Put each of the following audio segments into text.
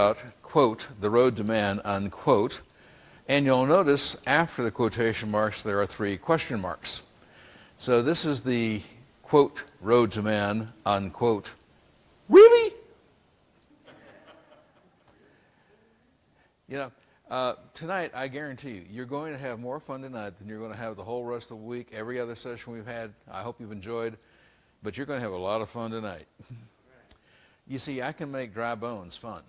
about, quote, the road to man, unquote. And you'll notice after the quotation marks there are 3 question marks. So this is the, quote, road to man, unquote. Really? Tonight, I guarantee you, you're going to have more fun tonight than you're going to have the whole rest of the week, every other session we've had. I hope you've enjoyed, but you're going to have a lot of fun tonight. You see, I can make dry bones fun.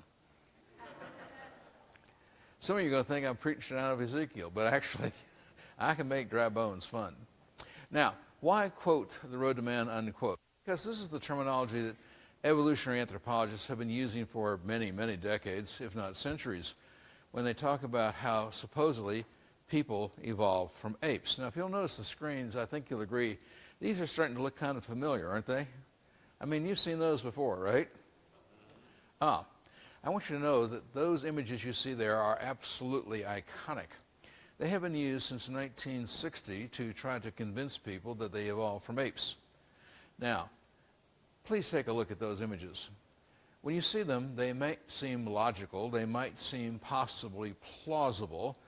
Some of you are going to think I'm preaching out of Ezekiel, but actually, I can make dry bones fun. Now, why quote the road to man, unquote? Because this is the terminology that evolutionary anthropologists have been using for many, many decades, if not centuries, when they talk about how supposedly people evolved from apes. Now, if you'll notice the screens, I think you'll agree, these are starting to look kind of familiar, aren't they? I mean, you've seen those before, right? I want you to know that those images you see there are absolutely iconic. They have been used since 1960 to try to convince people that they evolved from apes. Now, please take a look at those images. When you see them, they might seem logical, they might seem possibly plausible,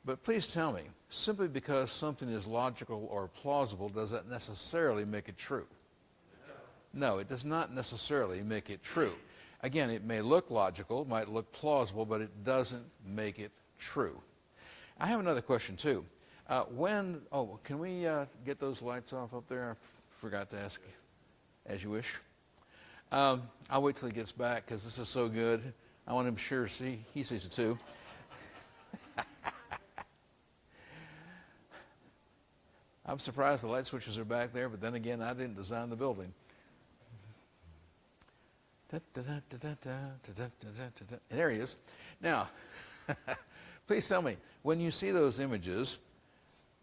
but please tell me, simply because something is logical or plausible, does that necessarily make it true? No, it does not necessarily make it true. Again, it may look logical, might look plausible, but it doesn't make it true. I have another question too. Can we get those lights off up there? I forgot to ask, as you wish. I'll wait till he gets back because this is so good. I want him to sure see. He sees it too. I'm surprised the light switches are back there, but then again, I didn't design the building. There he is. Now, please tell me, when you see those images,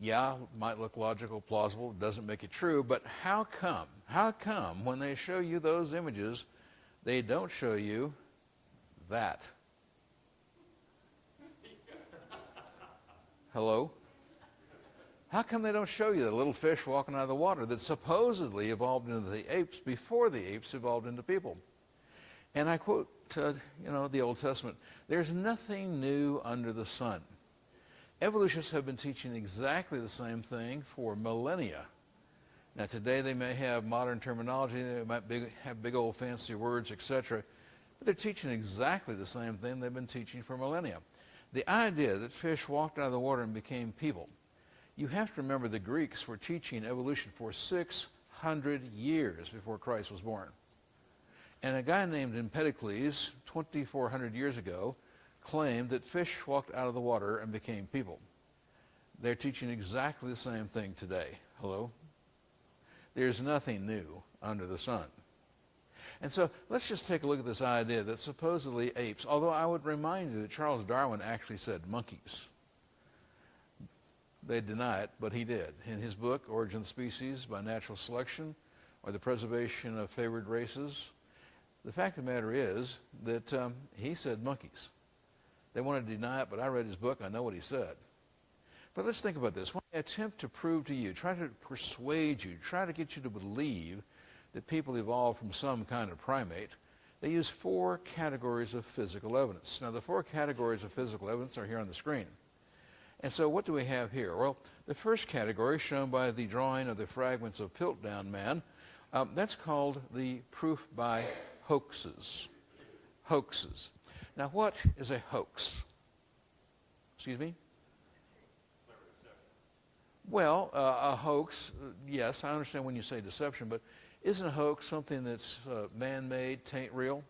yeah, might look logical, plausible, doesn't make it true, but how come when they show you those images, they don't show you that? Hello? How come they don't show you the little fish walking out of the water that supposedly evolved into the apes before the apes evolved into people? And I quote, the Old Testament, there's nothing new under the sun. Evolutionists have been teaching exactly the same thing for millennia. Now today they may have modern terminology, they might have big old fancy words, etc., but they're teaching exactly the same thing they've been teaching for millennia. The idea that fish walked out of the water and became people. You have to remember the Greeks were teaching evolution for 600 years before Christ was born. And a guy named Empedocles, 2,400 years ago, claimed that fish walked out of the water and became people. They're teaching exactly the same thing today. Hello? There's nothing new under the sun. And so let's just take a look at this idea that supposedly apes, although I would remind you that Charles Darwin actually said monkeys. They deny it, but he did. In his book, Origin of the Species by Natural Selection, or the Preservation of Favored Races, the fact of the matter is that he said monkeys. They wanted to deny it, but I read his book. I know what he said. But let's think about this. When I attempt to prove to you, try to persuade you, try to get you to believe that people evolved from some kind of primate, they use 4 categories of physical evidence. Now, the 4 categories of physical evidence are here on the screen. And so what do we have here? Well, the first category, shown by the drawing of the fragments of Piltdown Man, that's called the proof by hoaxes. Hoaxes. Now, what is a hoax? Excuse me? Well, a hoax, yes, I understand when you say deception, but isn't a hoax something that's man-made, tain't real?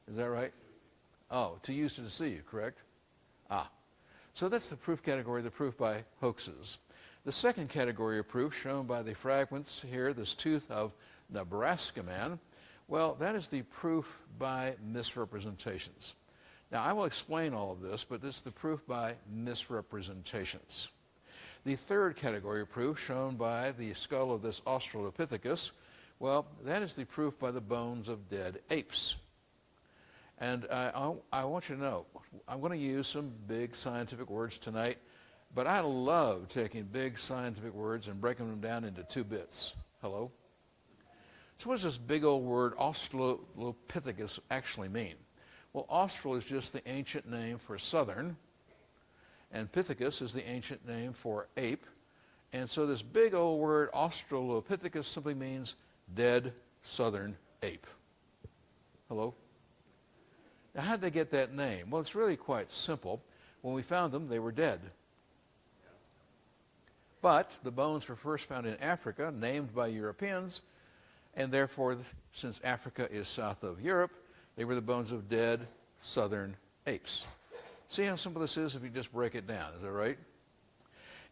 Is that right? Oh, to use to deceive, correct? So that's the proof category, the proof by hoaxes. The second category of proof, shown by the fragments here, this tooth of Nebraska Man, well, that is the proof by misrepresentations. Now, I will explain all of this, but this is the proof by misrepresentations. The third category of proof, shown by the skull of this Australopithecus, well, that is the proof by the bones of dead apes. And I want you to know, I'm going to use some big scientific words tonight, but I love taking big scientific words and breaking them down into 2 bits. Hello? So what does this big old word Australopithecus actually mean? Well, austral is just the ancient name for southern, and Pithecus is the ancient name for ape. And so this big old word Australopithecus simply means dead southern ape. Hello? Now, how'd they get that name? Well, it's really quite simple. When we found them, they were dead. But the bones were first found in Africa, named by Europeans, and therefore, since Africa is south of Europe, they were the bones of dead southern apes. See how simple this is if you just break it down. Is that right?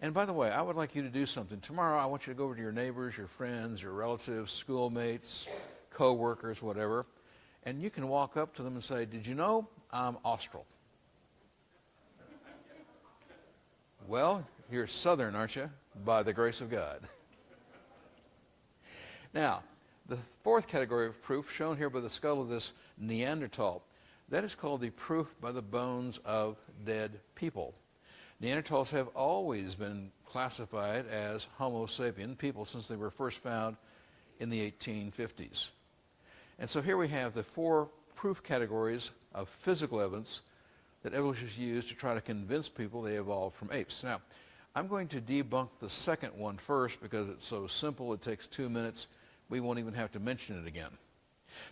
And by the way, I would like you to do something. Tomorrow, I want you to go over to your neighbors, your friends, your relatives, schoolmates, co-workers, whatever, and you can walk up to them and say, did you know I'm austral? Well, you're southern, aren't you? By the grace of God. Now, the fourth category of proof, shown here by the skull of this Neanderthal, that is called the proof by the bones of dead people. Neanderthals have always been classified as Homo sapien, people, since they were first found in the 1850s. And so here we have the four proof categories of physical evidence that evolution has used to try to convince people they evolved from apes. Now, I'm going to debunk the second one first because it's so simple, it takes 2 minutes. We won't even have to mention it again.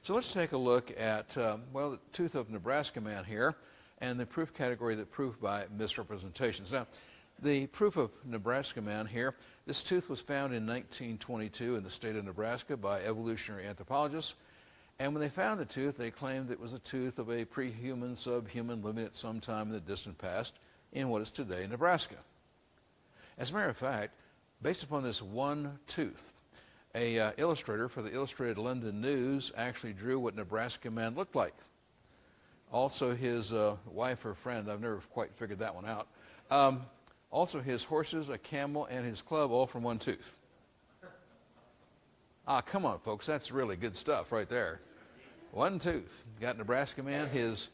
So let's take a look at, well, the tooth of Nebraska man here and the proof category that proved by misrepresentations. Now, the proof of Nebraska man here, this tooth was found in 1922 in the state of Nebraska by evolutionary anthropologists. And when they found the tooth, they claimed it was a tooth of a pre-human, subhuman living at some time in the distant past in what is today Nebraska. As a matter of fact, based upon this one tooth, a illustrator for the Illustrated London News actually drew what Nebraska man looked like. Also his wife or friend, I've never quite figured that one out. Also his horses, a camel, and his club, all from one tooth. Ah, come on, folks, that's really good stuff right there. One tooth. Got Nebraska man, his,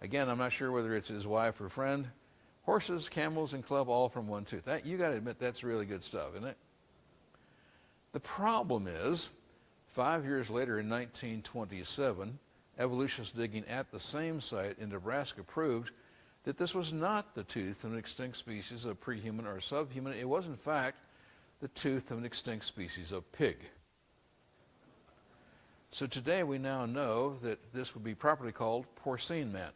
again, I'm not sure whether it's his wife or friend, horses, camels, and club, all from one tooth. That, you got to admit, that's really good stuff, isn't it? The problem is, 5 years later in 1927, evolutionists digging at the same site in Nebraska proved that this was not the tooth of an extinct species of prehuman or subhuman. It was, in fact, the tooth of an extinct species of pig. So today we now know that this would be properly called porcine man.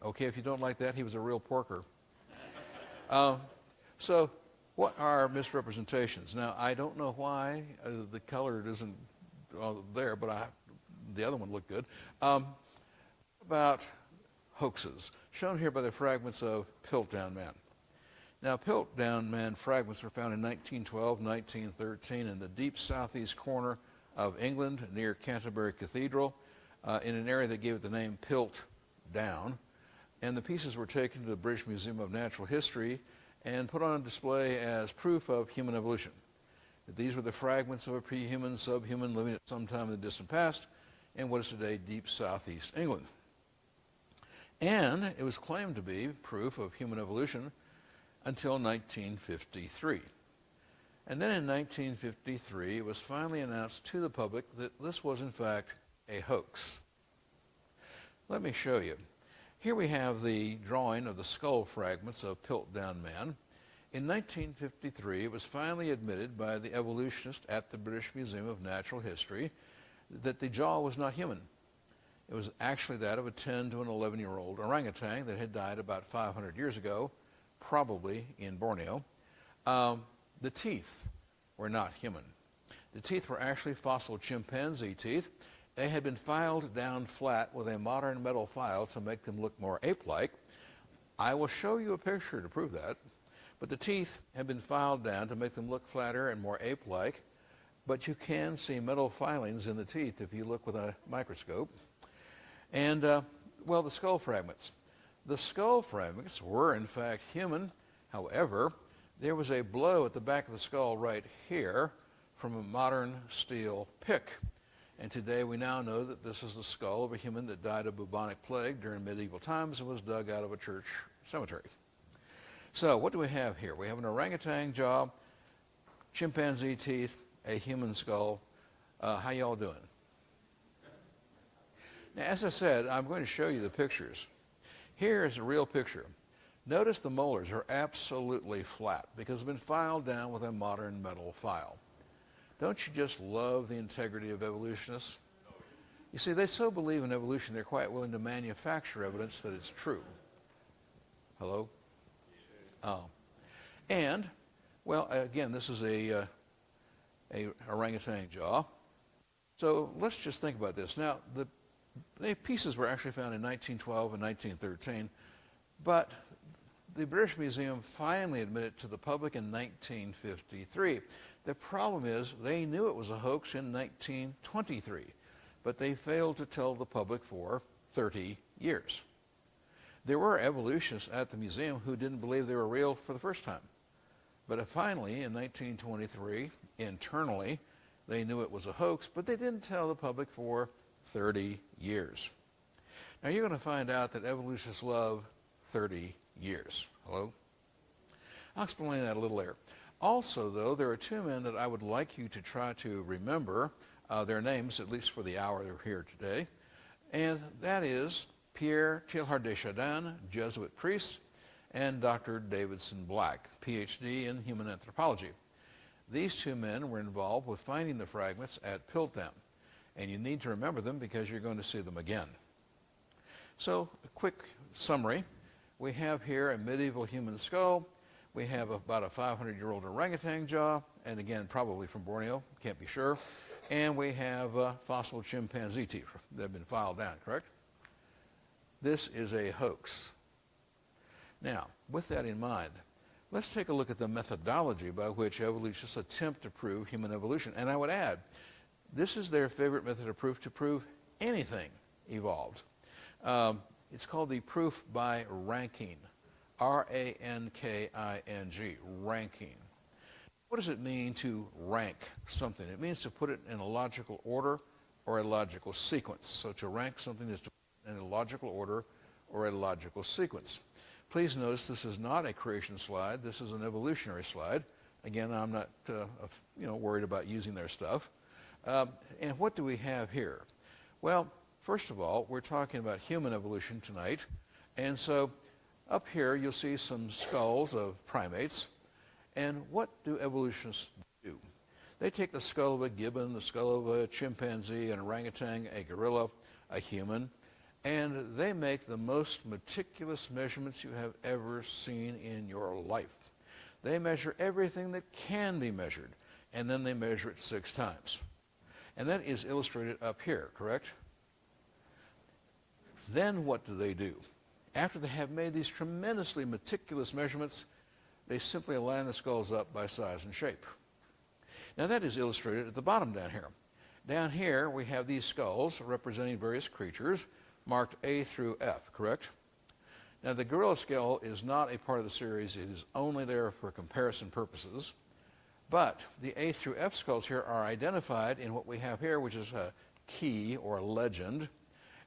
Okay, if you don't like that, he was a real porker. So what are misrepresentations? Now, I don't know why the color isn't there, but the other one looked good. About hoaxes, shown here by the fragments of Piltdown Man. Now, Piltdown Man fragments were found in 1912, 1913 in the deep southeast corner of England near Canterbury Cathedral in an area that gave it the name Piltdown. And the pieces were taken to the British Museum of Natural History and put on display as proof of human evolution. That these were the fragments of a pre-human, subhuman living at some time in the distant past in what is today deep southeast England. And it was claimed to be proof of human evolution until 1953. And then in 1953, it was finally announced to the public that this was in fact a hoax. Let me show you. Here we have the drawing of the skull fragments of Piltdown Man. In 1953, it was finally admitted by the evolutionist at the British Museum of Natural History that the jaw was not human. It was actually that of a 10 to an 11-year-old orangutan that had died about 500 years ago, probably in Borneo. The teeth were not human. The teeth were actually fossil chimpanzee teeth. They had been filed down flat with a modern metal file to make them look more ape-like. I will show you a picture to prove that. But the teeth had been filed down to make them look flatter and more ape-like. But you can see metal filings in the teeth if you look with a microscope. And, well, the skull fragments. The skull fragments were, in fact, human. However, there was a blow at the back of the skull right here from a modern steel pick. And today we now know that this is the skull of a human that died of bubonic plague during medieval times and was dug out of a church cemetery. So what do we have here? We have an orangutan jaw, chimpanzee teeth, a human skull. How y'all doing? Now, as I said, I'm going to show you the pictures. Here is a real picture. Notice the molars are absolutely flat because they've been filed down with a modern metal file. Don't you just love the integrity of evolutionists? You see, they so believe in evolution, they're quite willing to manufacture evidence that it's true. Hello? Oh. And, well, again, this is a orangutan jaw. So let's just think about this. Now, the pieces were actually found in 1912 and 1913, but the British Museum finally admitted to the public in 1953. The problem is they knew it was a hoax in 1923, but they failed to tell the public for 30 years. There were evolutionists at the museum who didn't believe they were real for the first time. But finally, in 1923, internally, they knew it was a hoax, but they didn't tell the public for 30 years. Now you're going to find out that evolutionists love 30 years. Hello? I'll explain that a little later. Also, though, there are two men that I would like you to try to remember their names, at least for the hour they're here today. And that is Pierre Teilhard de Chardin, Jesuit priest, and Dr. Davidson Black, PhD in human anthropology. These two men were involved with finding the fragments at Piltdown. And you need to remember them because you're going to see them again. So, a quick summary. We have here a medieval human skull. We have about a 500-year-old orangutan jaw, and again, probably from Borneo, can't be sure. And we have fossil chimpanzee teeth that have been filed down, correct? This is a hoax. Now, with that in mind, let's take a look at the methodology by which evolutionists attempt to prove human evolution. And I would add, this is their favorite method of proof to prove anything evolved. It's called the proof by ranking, R-A-N-K-I-N-G, ranking. What does it mean to rank something? It means to put it in a logical order or a logical sequence. So to rank something is to put it in a logical order or a logical sequence. Please notice this is not a creation slide. This is an evolutionary slide. Again, I'm not worried about using their stuff. And what do we have here? Well, first of all, we're talking about human evolution tonight. And so up here, you'll see some skulls of primates. And what do evolutionists do? They take the skull of a gibbon, the skull of a chimpanzee, an orangutan, a gorilla, a human, and they make the most meticulous measurements you have ever seen in your life. They measure everything that can be measured, and then they measure it 6 times. And that is illustrated up here, correct? Then what do they do? After they have made these tremendously meticulous measurements, they simply line the skulls up by size and shape. Now that is illustrated at the bottom down here. Down here we have these skulls representing various creatures marked A through F, correct? Now the gorilla skull is not a part of the series. It is only there for comparison purposes. But the A through F skulls here are identified in what we have here, which is a key or a legend,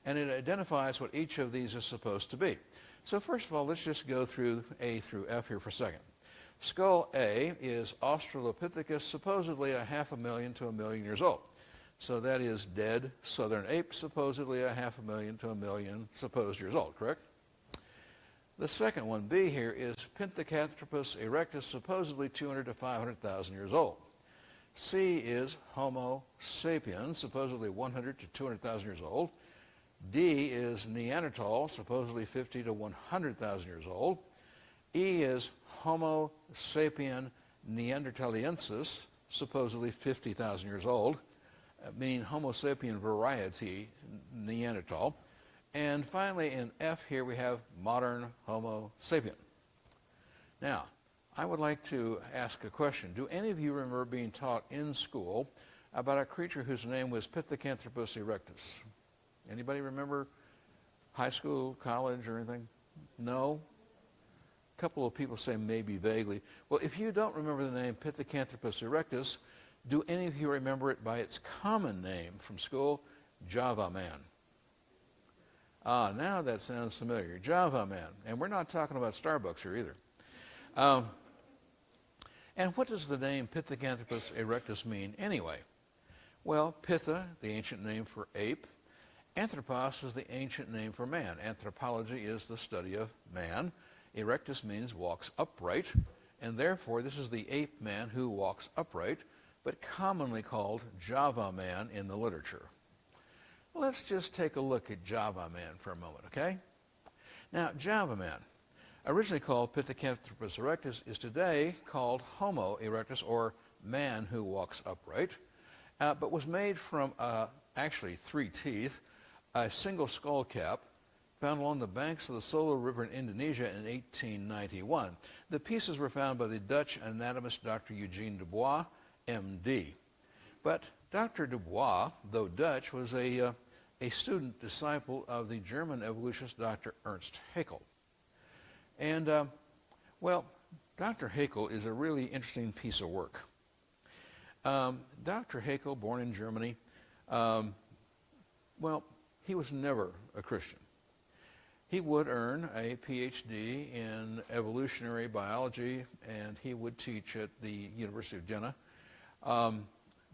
and it identifies what each of these is supposed to be. So first of all, let's just go through A through F here for a second. Skull A is Australopithecus, supposedly 500,000 to 1 million years old. So that is dead southern ape, supposedly 500,000 to 1 million supposed years old, correct? The second one, B here, is Pithecanthropus erectus, supposedly 200 to 500,000 years old. C is Homo sapiens, supposedly 100 to 200,000 years old. D is Neanderthal, supposedly 50 to 100,000 years old. E is Homo sapien neanderthaliensis, supposedly 50,000 years old, meaning Homo sapien variety Neanderthal. And finally, in F here, we have modern Homo sapien. Now, I would like to ask a question. Do any of you remember being taught in school about a creature whose name was Pithecanthropus erectus? Anybody remember high school, college, or anything? No? A couple of people say maybe vaguely. Well, if you don't remember the name Pithecanthropus erectus, do any of you remember it by its common name from school? Java man. Ah, now that sounds familiar. Java man. And we're not talking about Starbucks here either. And what does the name Pithecanthropus erectus mean anyway? Well, Pitha, the ancient name for ape, Anthropos is the ancient name for man. Anthropology is the study of man. Erectus means walks upright, and therefore this is the ape man who walks upright, but commonly called Java man in the literature. Let's just take a look at Java man for a moment, okay? Now, Java man, originally called Pithecanthropus erectus, is today called Homo erectus, or man who walks upright, but was made from actually 3 teeth, a single skull cap, found along the banks of the Solo River in Indonesia in 1891. The pieces were found by the Dutch anatomist Dr. Eugene Dubois, M.D. But Dr. Dubois, though Dutch, was a student disciple of the German evolutionist Dr. Ernst Haeckel. And, well, Dr. Haeckel is a really interesting piece of work. Dr. Haeckel, born in Germany, well, he was never a Christian. He would earn a PhD in evolutionary biology, and he would teach at the University of Jena.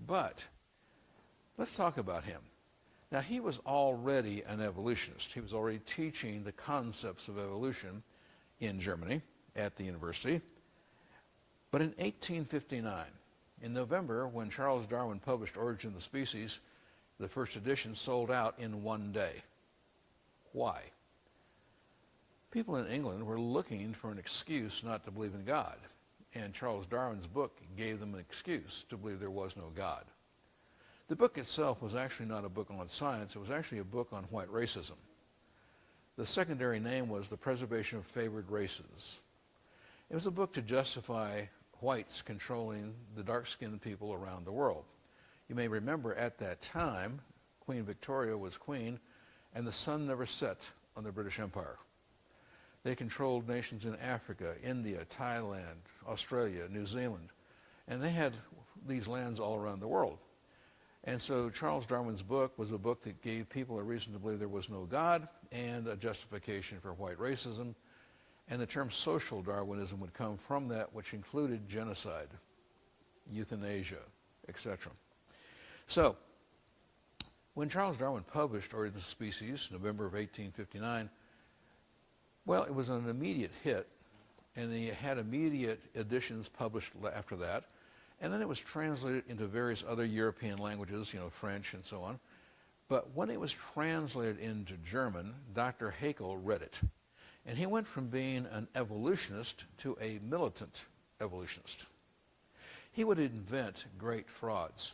But let's talk about him. Now, he was already an evolutionist. He was already teaching the concepts of evolution in Germany at the university. But in 1859, in November, when Charles Darwin published Origin of the Species, the first edition sold out in one day. Why? People in England were looking for an excuse not to believe in God, and Charles Darwin's book gave them an excuse to believe there was no God. The book itself was actually not a book on science, it was actually a book on white racism. The secondary name was The Preservation of Favored Races. It was a book to justify whites controlling the dark-skinned people around the world. You may remember at that time, Queen Victoria was queen, and the sun never set on the British Empire. They controlled nations in Africa, India, Thailand, Australia, New Zealand, and they had these lands all around the world. And so Charles Darwin's book was a book that gave people a reason to believe there was no God and a justification for white racism. And the term social Darwinism would come from that, which included genocide, euthanasia, etc. So, when Charles Darwin published Origin of the Species, November of 1859, well, it was an immediate hit, and he had immediate editions published after that. And then it was translated into various other European languages, French and so on. But when it was translated into German, Dr. Haeckel read it. And he went from being an evolutionist to a militant evolutionist. He would invent great frauds.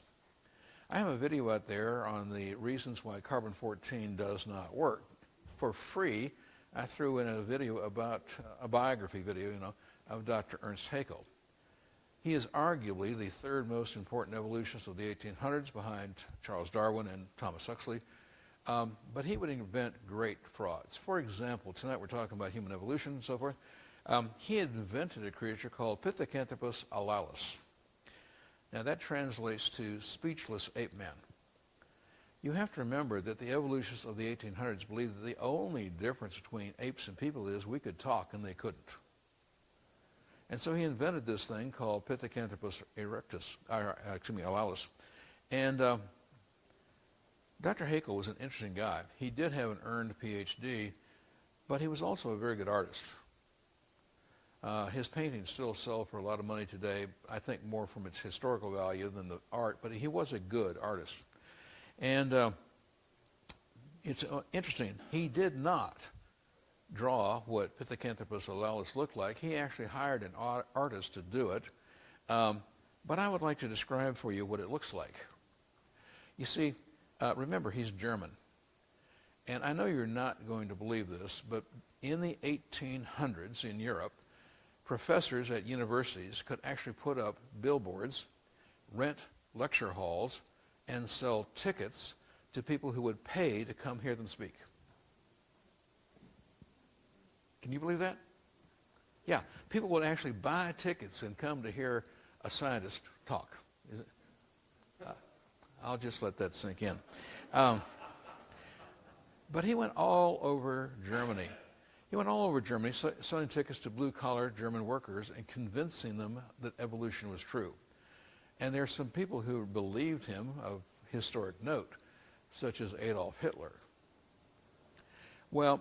I have a video out there on the reasons why carbon-14 does not work. For free, I threw in a video about a biography video, of Dr. Ernst Haeckel. He is arguably the third most important evolutionist of the 1800s behind Charles Darwin and Thomas Huxley. But he would invent great frauds. For example, tonight we're talking about human evolution and so forth. He had invented a creature called Pithecanthropus alalis. Now that translates to speechless ape man. You have to remember that the evolutionists of the 1800s believed that the only difference between apes and people is we could talk and they couldn't. And so he invented this thing called Pithecanthropus erectus, alalis. And Dr. Haeckel was an interesting guy. He did have an earned PhD, but he was also a very good artist. His paintings still sell for a lot of money today, I think more from its historical value than the art, but he was a good artist. And it's interesting, he did not draw what Pithecanthropus alalis looked like. He actually hired an artist to do it. But I would like to describe for you what it looks like. You see, remember, he's German. And I know you're not going to believe this, but in the 1800s in Europe, professors at universities could actually put up billboards, rent lecture halls, and sell tickets to people who would pay to come hear them speak. Can you believe that? Yeah, people would actually buy tickets and come to hear a scientist talk. Is it? I'll just let that sink in. But he went all over Germany. He went all over Germany selling tickets to blue-collar German workers and convincing them that evolution was true. And there are some people who believed him of historic note, such as Adolf Hitler. Well,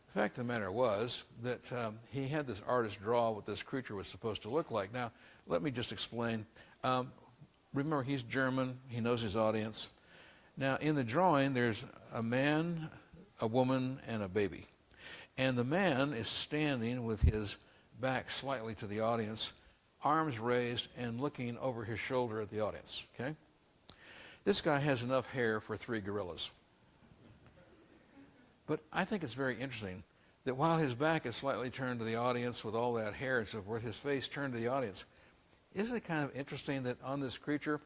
the fact of the matter was that he had this artist draw what this creature was supposed to look like. Now, let me just explain. Remember, he's German. He knows his audience. Now, in the drawing, there's a man, a woman, and a baby. And the man is standing with his back slightly to the audience, arms raised, and looking over his shoulder at the audience, okay? This guy has enough hair for 3 gorillas. But I think it's very interesting that while his back is slightly turned to the audience with all that hair and so forth, his face turned to the audience. Isn't it kind of interesting that on this creature,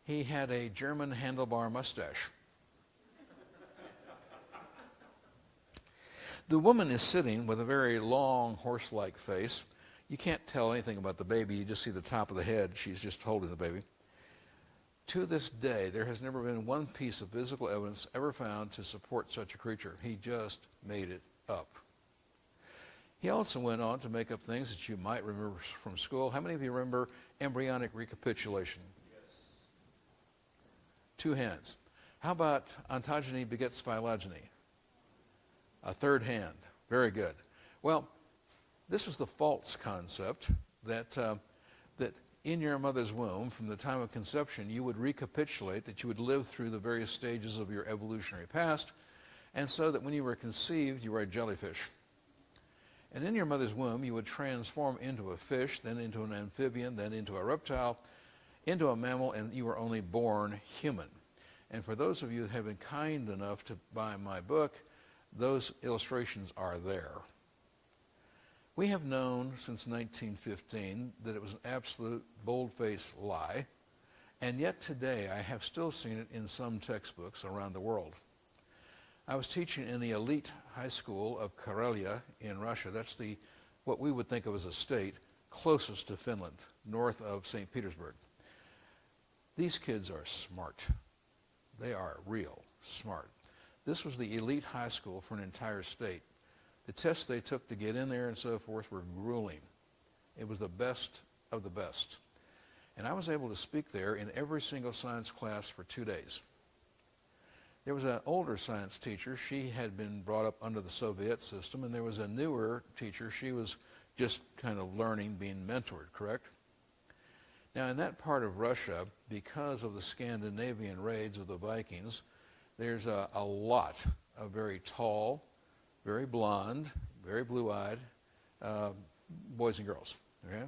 he had a German handlebar mustache? The woman is sitting with a very long, horse-like face. You can't tell anything about the baby. You just see the top of the head. She's just holding the baby. To this day, there has never been one piece of physical evidence ever found to support such a creature. He just made it up. He also went on to make up things that you might remember from school. How many of you remember embryonic recapitulation? Yes. 2 hands. How about ontogeny begets phylogeny? A 3rd hand. Very good. Well, this was the false concept that that in your mother's womb, from the time of conception, you would recapitulate, that you would live through the various stages of your evolutionary past, and so that when you were conceived, you were a jellyfish. And in your mother's womb, you would transform into a fish, then into an amphibian, then into a reptile, into a mammal, and you were only born human. And for those of you that have been kind enough to buy my book, those illustrations are there. We have known since 1915 that it was an absolute bold-faced lie, and yet today I have still seen it in some textbooks around the world. I was teaching in the elite high school of Karelia in Russia. That's what we would think of as a state closest to Finland, north of St. Petersburg. These kids are smart. They are real smart. This was the elite high school for an entire state. The tests they took to get in there and so forth were grueling. It was the best of the best. And I was able to speak there in every single science class for 2 days. There was an older science teacher. She had been brought up under the Soviet system, and there was a newer teacher. She was just kind of learning, being mentored, correct? Now, in that part of Russia, because of the Scandinavian raids of the Vikings, there's a lot of very tall, very blonde, very blue-eyed boys and girls, okay?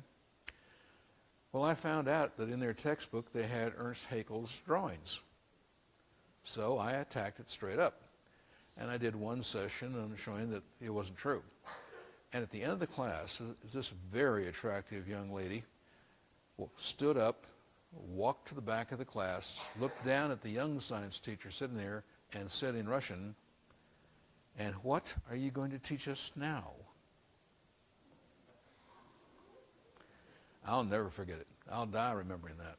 Well, I found out that in their textbook they had Ernst Haeckel's drawings. So I attacked it straight up. And I did one session on showing that it wasn't true. And at the end of the class, this very attractive young lady stood up, walked to the back of the class, looked down at the young science teacher sitting there, and said in Russian, "And what are you going to teach us now?" I'll never forget it. I'll die remembering that.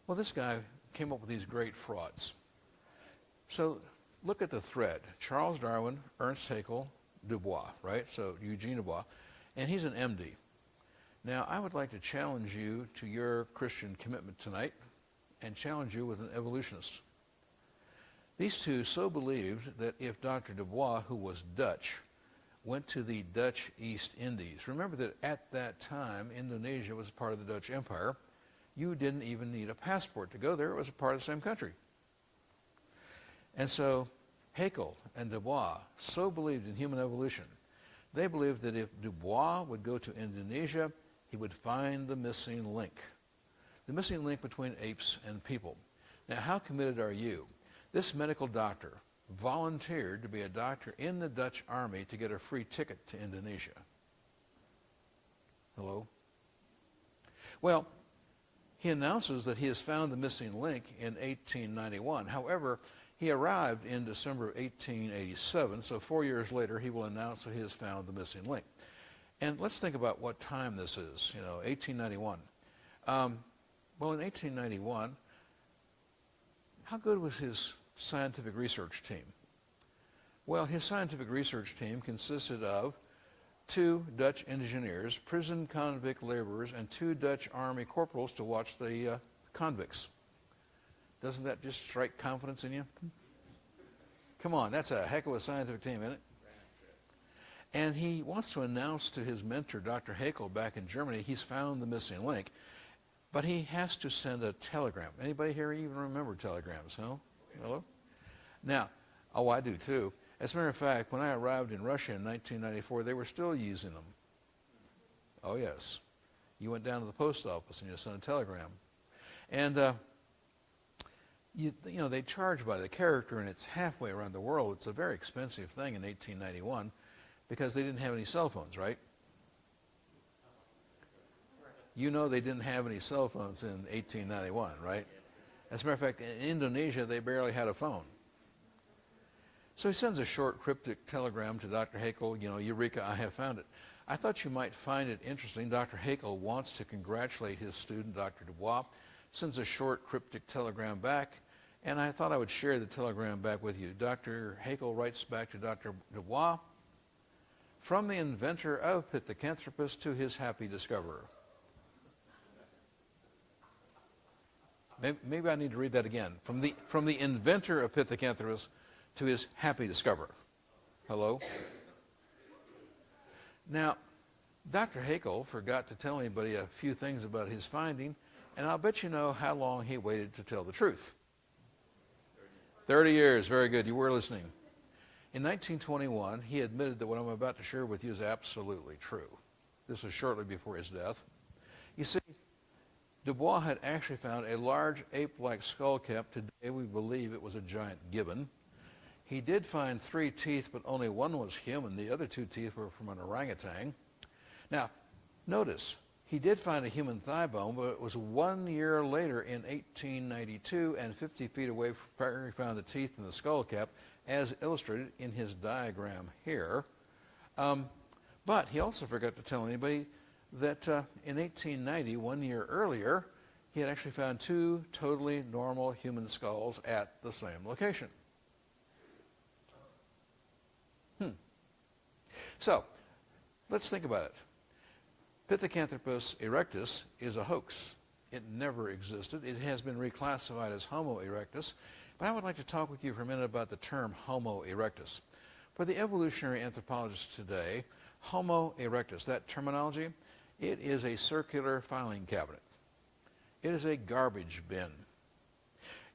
Well, this guy came up with these great frauds. So look at the thread. Charles Darwin, Ernst Haeckel, Dubois, right? So Eugene Dubois, and he's an MD. Now, I would like to challenge you to your Christian commitment tonight and challenge you with an evolutionist. These two so believed that if Dr. Dubois, who was Dutch, went to the Dutch East Indies, remember that at that time, Indonesia was part of the Dutch Empire. You didn't even need a passport to go there. It was a part of the same country. And so Haeckel and Dubois so believed in human evolution. They believed that if Dubois would go to Indonesia, he would find the missing link between apes and people. Now, how committed are you? This medical doctor volunteered to be a doctor in the Dutch army to get a free ticket to Indonesia. Hello? Well, he announces that he has found the missing link in 1891. However, he arrived in December of 1887, so 4 years later he will announce that he has found the missing link. And let's think about what time this is, 1891. Well, in 1891, how good was his scientific research team? Well, his scientific research team consisted of 2 Dutch engineers, prison convict laborers, and 2 Dutch army corporals to watch the convicts. Doesn't that just strike confidence in you? Come on, that's a heck of a scientific team, isn't it? And he wants to announce to his mentor, Dr. Haeckel, back in Germany, he's found the missing link. But he has to send a telegram. Anybody here even remember telegrams, huh? Hello? Now, oh, I do too. As a matter of fact, when I arrived in Russia in 1994, they were still using them. Oh, yes. You went down to the post office and you sent a telegram. And, you know, they charge by the character, and it's halfway around the world. It's a very expensive thing in 1891 because they didn't have any cell phones, right? You know they didn't have any cell phones in 1891, right? As a matter of fact, in Indonesia, they barely had a phone. So he sends a short cryptic telegram to Dr. Haeckel, you know, Eureka, I have found it. I thought you might find it interesting. Dr. Haeckel wants to congratulate his student, Dr. Dubois, sends a short cryptic telegram back, and I thought I would share the telegram back with you. Dr. Haeckel writes back to Dr. Dubois, from the inventor of Pithecanthropus to his happy discoverer. Maybe I need to read that again. From the inventor of Pithecanthropus to his happy discoverer. Hello? Now, Dr. Haeckel forgot to tell anybody a few things about his finding, and I'll bet you know how long he waited to tell the truth. 30 years. Very good. You were listening. In 1921, he admitted that what I'm about to share with you is absolutely true. This was shortly before his death. You see, Dubois had actually found a large ape-like skull cap. Today we believe it was a giant gibbon. He did find 3 teeth, but only one was human. The other 2 teeth were from an orangutan. Now, notice, he did find a human thigh bone, but it was 1 year later in 1892, and 50 feet away from where he found the teeth in the skull cap, as illustrated in his diagram here. But he also forgot to tell anybody that in 1890, 1 year earlier, he had actually found 2 totally normal human skulls at the same location. So, let's think about it. Pithecanthropus erectus is a hoax. It never existed. It has been reclassified as Homo erectus. But I would like to talk with you for a minute about the term Homo erectus. For the evolutionary anthropologists today, Homo erectus, that terminology, it is a circular filing cabinet. It is a garbage bin.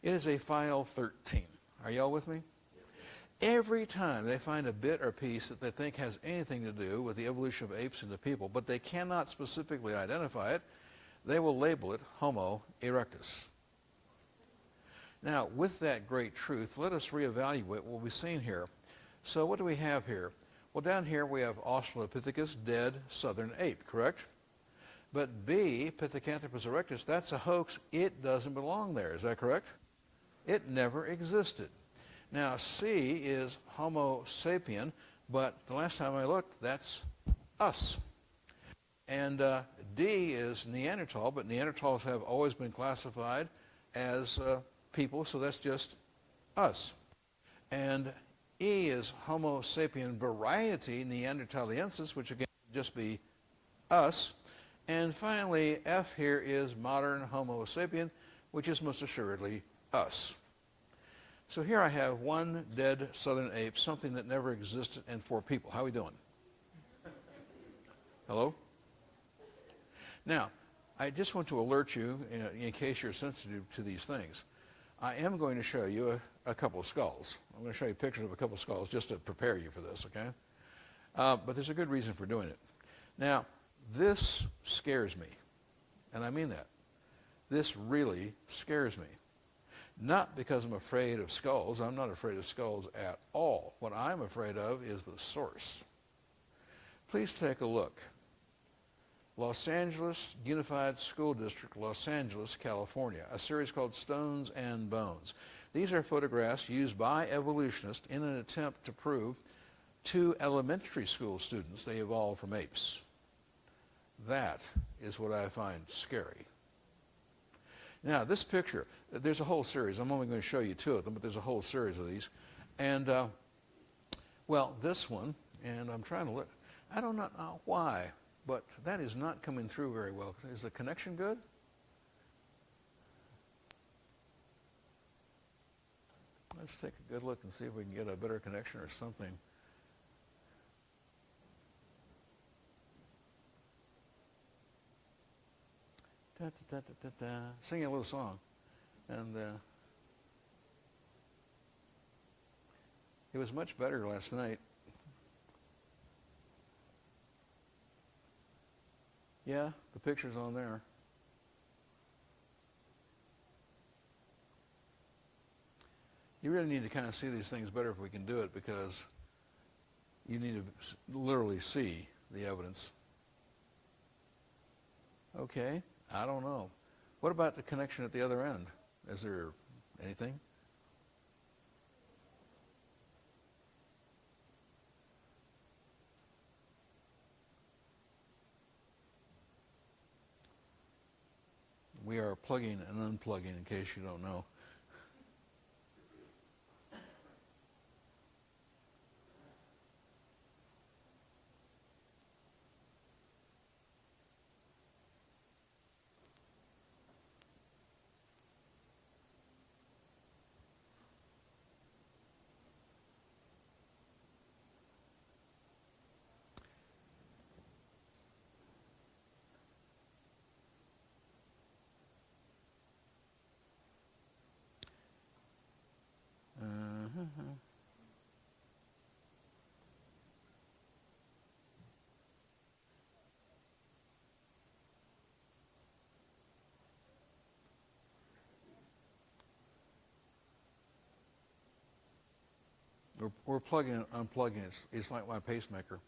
It is a file 13. Are y'all with me? Every time they find a bit or piece that they think has anything to do with the evolution of apes into people, but they cannot specifically identify it, they will label it Homo erectus. Now, with that great truth, let us reevaluate what we've seen here. So what do we have here? Well, down here we have Australopithecus, dead southern ape, correct? But B, Pithecanthropus erectus, that's a hoax. It doesn't belong there. Is that correct? It never existed. Now, C is Homo sapien, but the last time I looked, that's us. And D is Neanderthal, but Neanderthals have always been classified as people, so that's just us. And E is Homo sapien variety Neanderthaliensis, which again would just be us. And finally, F here is modern Homo sapien, which is most assuredly us. So here I have 1 dead southern ape, something that never existed, and 4 people. How are we doing? Hello? Now, I just want to alert you, in case you're sensitive to these things. I am going to show you a couple of skulls. I'm going to show you pictures of a couple of skulls just to prepare you for this, okay? But there's a good reason for doing it. Now, this scares me, and I mean that. This really scares me. Not because I'm afraid of skulls. I'm not afraid of skulls at all. What I'm afraid of is the source. Please take a look. Los Angeles Unified School District, Los Angeles, California, a series called Stones and Bones. These are photographs used by evolutionists in an attempt to prove to elementary school students they evolved from apes. That is what I find scary. Now, this picture, there's a whole series. I'm only going to show you 2 of them, but there's a whole series of these. And, well, this one, and I'm trying to look, I don't know why, but that is not coming through very well. Is the connection good? Let's take a good look and see if we can get a better connection or something. Da, da, da, da, da, da. Sing a little song. And it was much better last night. Yeah, the picture's on there. You really need to kind of see these things better if we can do it, because you need to literally see the evidence. Okay, I don't know. What about the connection at the other end? Is there anything? We are plugging and unplugging, in case you don't know. Uh-huh. We're plugging and unplugging. It's like my pacemaker.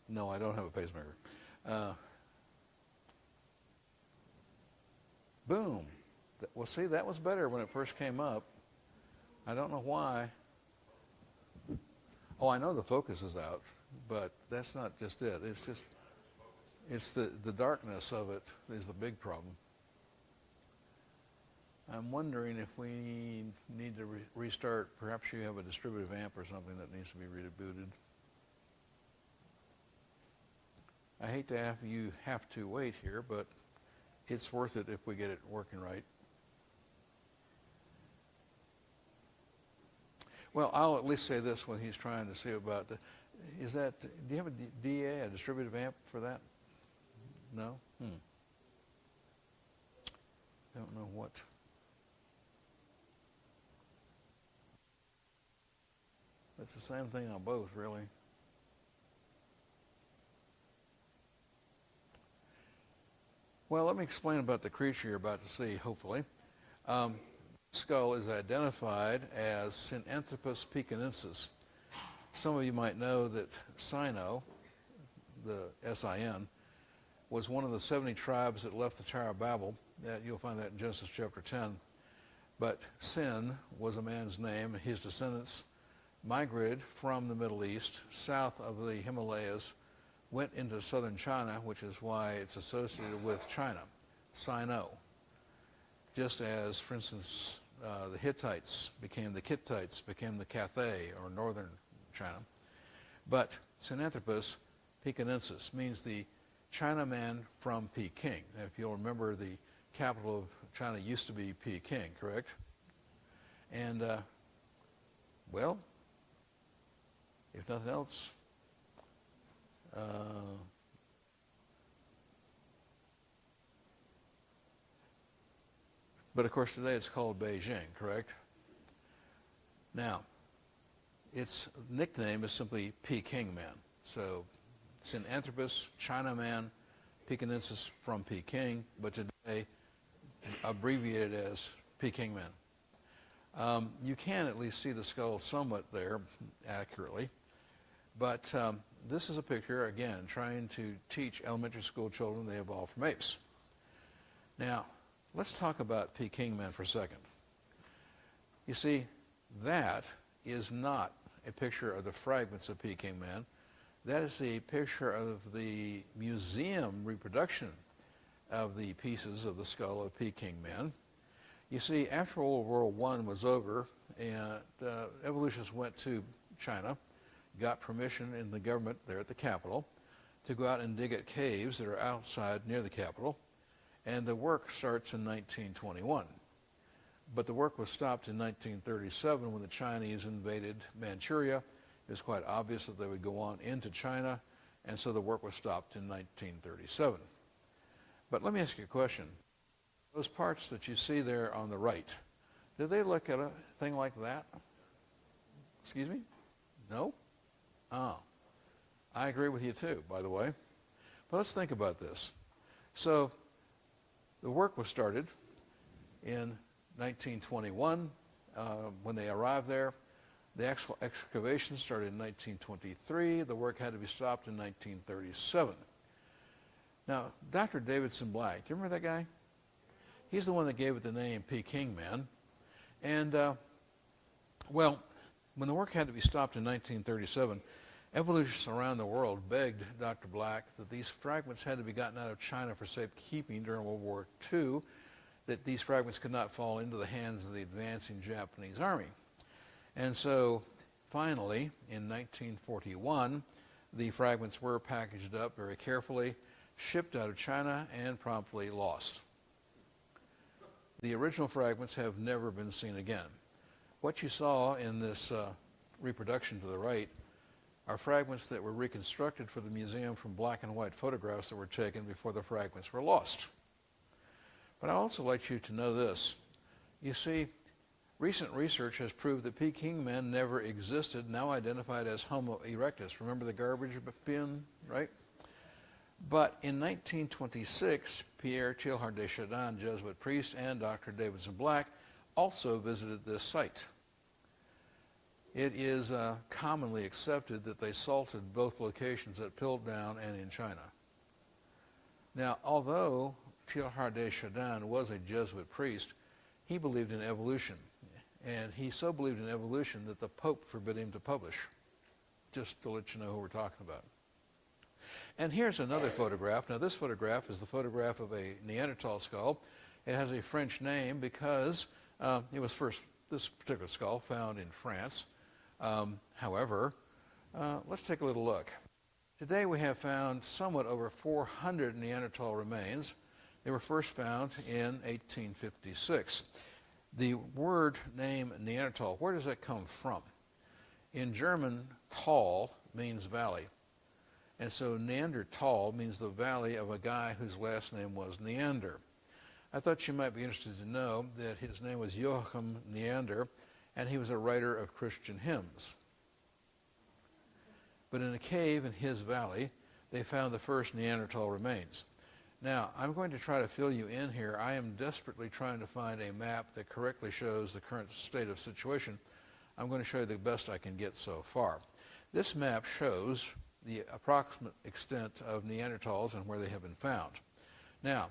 No, I don't have a pacemaker. Boom. Well, see, that was better when it first came up. I don't know why. Oh, I know the focus is out, but that's not just it. It's the darkness of it is the big problem. I'm wondering if we need to restart. Perhaps you have a distributive amp or something that needs to be rebooted. I hate to have to wait here, but it's worth it if we get it working right. Well, I'll at least say this when he's trying to see about do you have a DA, a distributive amp for that? No? Don't know what. It's the same thing on both, really. Well, let me explain about the creature you're about to see, hopefully. Skull is identified as Sinanthropus pekinensis. Some of you might know that Sino, the S-I-N, was one of the 70 tribes that left the Tower of Babel. You'll find that in Genesis chapter 10. But Sin was a man's name. His descendants migrated from the Middle East, south of the Himalayas, went into southern China, which is why it's associated with China, Sino. Just as, for instance, the Hittites became the Kittites, became the Cathay, or northern China. But Sinanthropus pekinensis means the Chinaman from Peking. Now, if you'll remember, the capital of China used to be Peking, correct? And, well, if nothing else, but of course today it's called Beijing, correct? Now, its nickname is simply Peking Man. So, Sinanthropus, Chinaman, Pekinensis from Peking, but today abbreviated as Peking Man. You can at least see the skull somewhat there accurately, but this is a picture, again, trying to teach elementary school children they evolved from apes. Now, let's talk about Peking Man for a second. You see, that is not a picture of the fragments of Peking Man. That is a picture of the museum reproduction of the pieces of the skull of Peking Man. You see, after World War I was over, and evolutionists went to China, got permission in the government there at the Capitol to go out and dig at caves that are outside near the Capitol, and the work starts in 1921. But the work was stopped in 1937 when the Chinese invaded Manchuria. It was quite obvious that they would go on into China, and so the work was stopped in 1937. But let me ask you a question. Those parts that you see there on the right, did they look at a thing like that? Excuse me? No? Oh. I agree with you too, by the way. But let's think about this. So the work was started in 1921 when they arrived there. The actual excavation started in 1923. The work had to be stopped in 1937. Now, Dr. Davidson Black, do you remember that guy? He's the one that gave it the name Peking Man. And, well, when the work had to be stopped in 1937, evolutionists around the world begged Dr. Black that these fragments had to be gotten out of China for safekeeping during World War II, that these fragments could not fall into the hands of the advancing Japanese army. And so, finally, in 1941, the fragments were packaged up very carefully, shipped out of China, and promptly lost. The original fragments have never been seen again. What you saw in this reproduction to the right are fragments that were reconstructed for the museum from black and white photographs that were taken before the fragments were lost. But I'd also like you to know this. You see, recent research has proved that Peking men never existed, now identified as Homo erectus. Remember the garbage bin, right? But in 1926, Pierre Teilhard de Chardin, Jesuit priest, and Dr. Davidson Black also visited this site. It is commonly accepted that they salted both locations at Piltdown and in China. Now, although Teilhard de Chardin was a Jesuit priest, he believed in evolution. And he so believed in evolution that the Pope forbid him to publish, just to let you know who we're talking about. And here's another photograph. Now, this photograph is the photograph of a Neanderthal skull. It has a French name because it was first, this particular skull, found in France. However, let's take a little look. Today we have found somewhat over 400 Neanderthal remains. They were first found in 1856. The word name Neanderthal, where does that come from? In German, Tal means valley. And so Neanderthal means the valley of a guy whose last name was Neander. I thought you might be interested to know that his name was Joachim Neander, and he was a writer of Christian hymns. But in a cave in his valley, they found the first Neanderthal remains. Now, I'm going to try to fill you in here. I am desperately trying to find a map that correctly shows the current state of situation. I'm going to show you the best I can get so far. This map shows the approximate extent of Neanderthals and where they have been found. Now,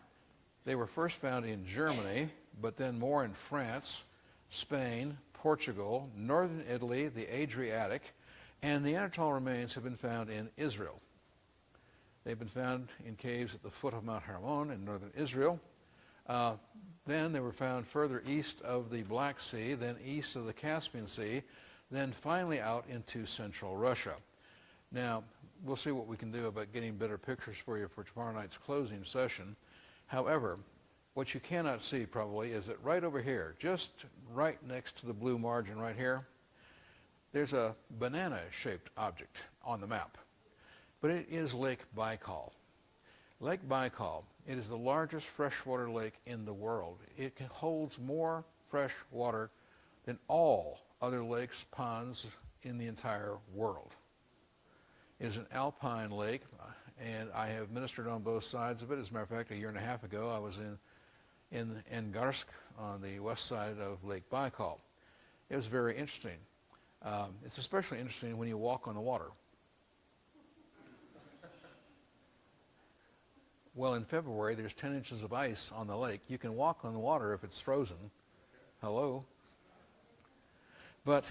they were first found in Germany, but then more in France, Spain, Portugal, northern Italy, the Adriatic, and Neanderthal remains have been found in Israel. They've been found in caves at the foot of Mount Hermon in northern Israel. Then they were found further east of the Black Sea, then east of the Caspian Sea, then finally out into central Russia. Now, we'll see what we can do about getting better pictures for you for tomorrow night's closing session. However, what you cannot see probably is that right over here, just right next to the blue margin right here, there's a banana-shaped object on the map. But it is Lake Baikal. Lake Baikal, it is the largest freshwater lake in the world. It holds more fresh water than all other lakes, ponds in the entire world. It is an alpine lake, and I have ministered on both sides of it. As a matter of fact, a year and a half ago, I was in Engarsk on the west side of Lake Baikal. It was very interesting. It's especially interesting when you walk on the water. Well, in February, there's 10 inches of ice on the lake. You can walk on the water if it's frozen. Hello? But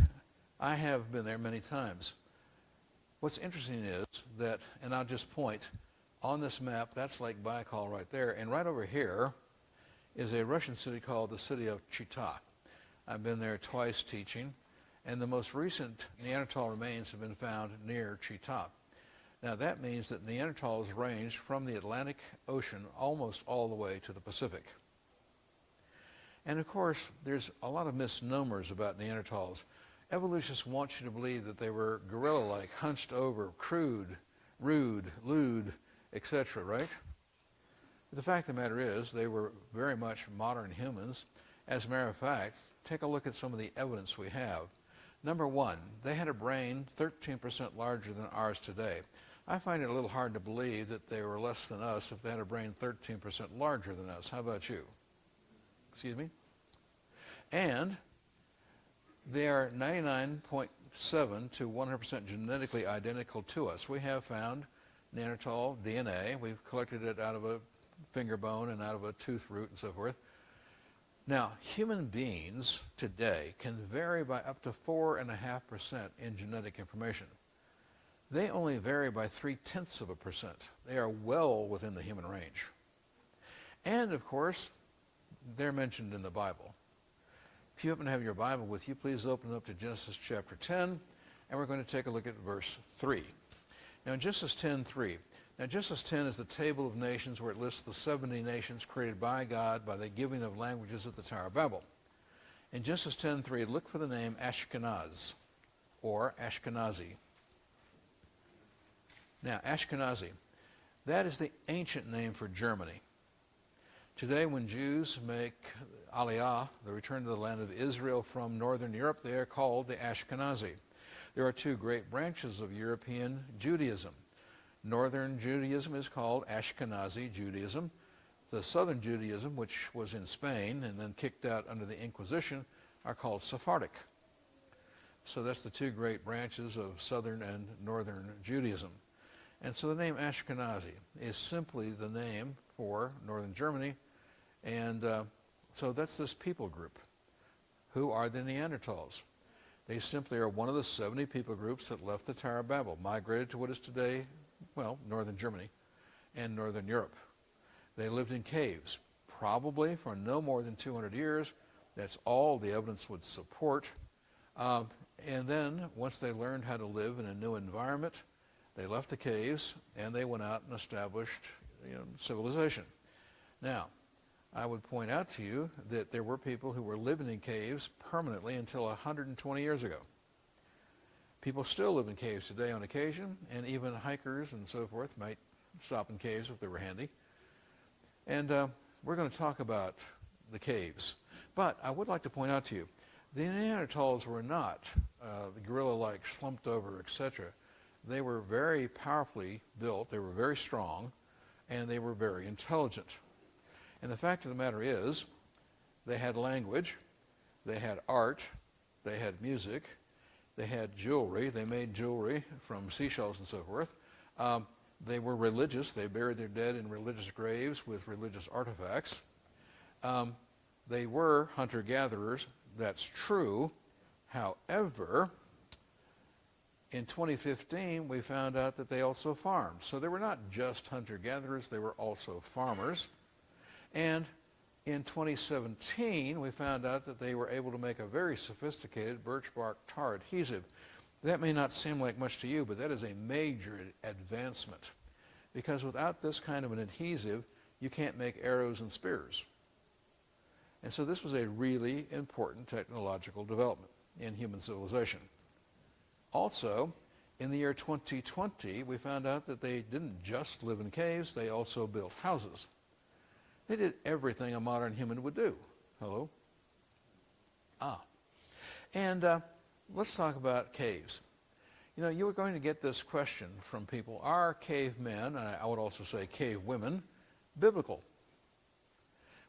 I have been there many times. What's interesting is that, and I'll just point, on this map, that's Lake Baikal right there, and right over here is a Russian city called the city of Chita. I've been there twice teaching, and the most recent Neanderthal remains have been found near Chita. Now that means that Neanderthals ranged from the Atlantic Ocean almost all the way to the Pacific. And of course, there's a lot of misnomers about Neanderthals. Evolutionists want you to believe that they were gorilla-like, hunched over, crude, rude, lewd, etc., right? But the fact of the matter is, they were very much modern humans. As a matter of fact, take a look at some of the evidence we have. Number one, they had a brain 13% larger than ours today. I find it a little hard to believe that they were less than us if they had a brain 13% larger than us. How about you? Excuse me? And they are 99.7 to 100% genetically identical to us. We have found Neanderthal DNA. We've collected it out of a finger bone and out of a tooth root and so forth. Now, human beings today can vary by up to 4.5% in genetic information. They only vary by 0.3%. They are well within the human range. And, of course, they're mentioned in the Bible. If you happen to have your Bible with you, please open up to Genesis chapter 10, and we're going to take a look at verse 3. Now, in Genesis 10:3, now Genesis 10 is the table of nations where it lists the 70 nations created by God by the giving of languages at the Tower of Babel. In Genesis 10:3, look for the name Ashkenaz, or Ashkenazi. Now, Ashkenazi, that is the ancient name for Germany. Today, when Jews make Aliyah, the return to the land of Israel from northern Europe, they are called the Ashkenazi. There are two great branches of European Judaism. Northern Judaism is called Ashkenazi Judaism. The southern Judaism, which was in Spain and then kicked out under the Inquisition, are called Sephardic. So that's the two great branches of southern and northern Judaism. And so the name Ashkenazi is simply the name for northern Germany. And so that's this people group. Who are the Neanderthals? They simply are one of the 70 people groups that left the Tower of Babel, migrated to what is today, well, northern Germany and northern Europe. They lived in caves, probably for no more than 200 years. That's all the evidence would support. And then once they learned how to live in a new environment, they left the caves and they went out and established civilization. Now, I would point out to you that there were people who were living in caves permanently until 120 years ago. People still live in caves today on occasion, and even hikers and so forth might stop in caves if they were handy. And we're going to talk about the caves. But I would like to point out to you, the Neanderthals were not gorilla-like, slumped over, etc. They were very powerfully built, they were very strong, and they were very intelligent. And the fact of the matter is, they had language, they had art, they had music, they had jewelry, they made jewelry from seashells and so forth. They were religious, they buried their dead in religious graves with religious artifacts. They were hunter-gatherers, that's true. However, in 2015, we found out that they also farmed. So they were not just hunter-gatherers, they were also farmers. And in 2017, we found out that they were able to make a very sophisticated birch bark tar adhesive. That may not seem like much to you, but that is a major advancement. Because without this kind of an adhesive, you can't make arrows and spears. And so this was a really important technological development in human civilization. Also, in the year 2020, we found out that they didn't just live in caves, they also built houses. They did everything a modern human would do. Hello? And let's talk about caves. You know, you were going to get this question from people. Are cavemen, and I would also say cave women, biblical?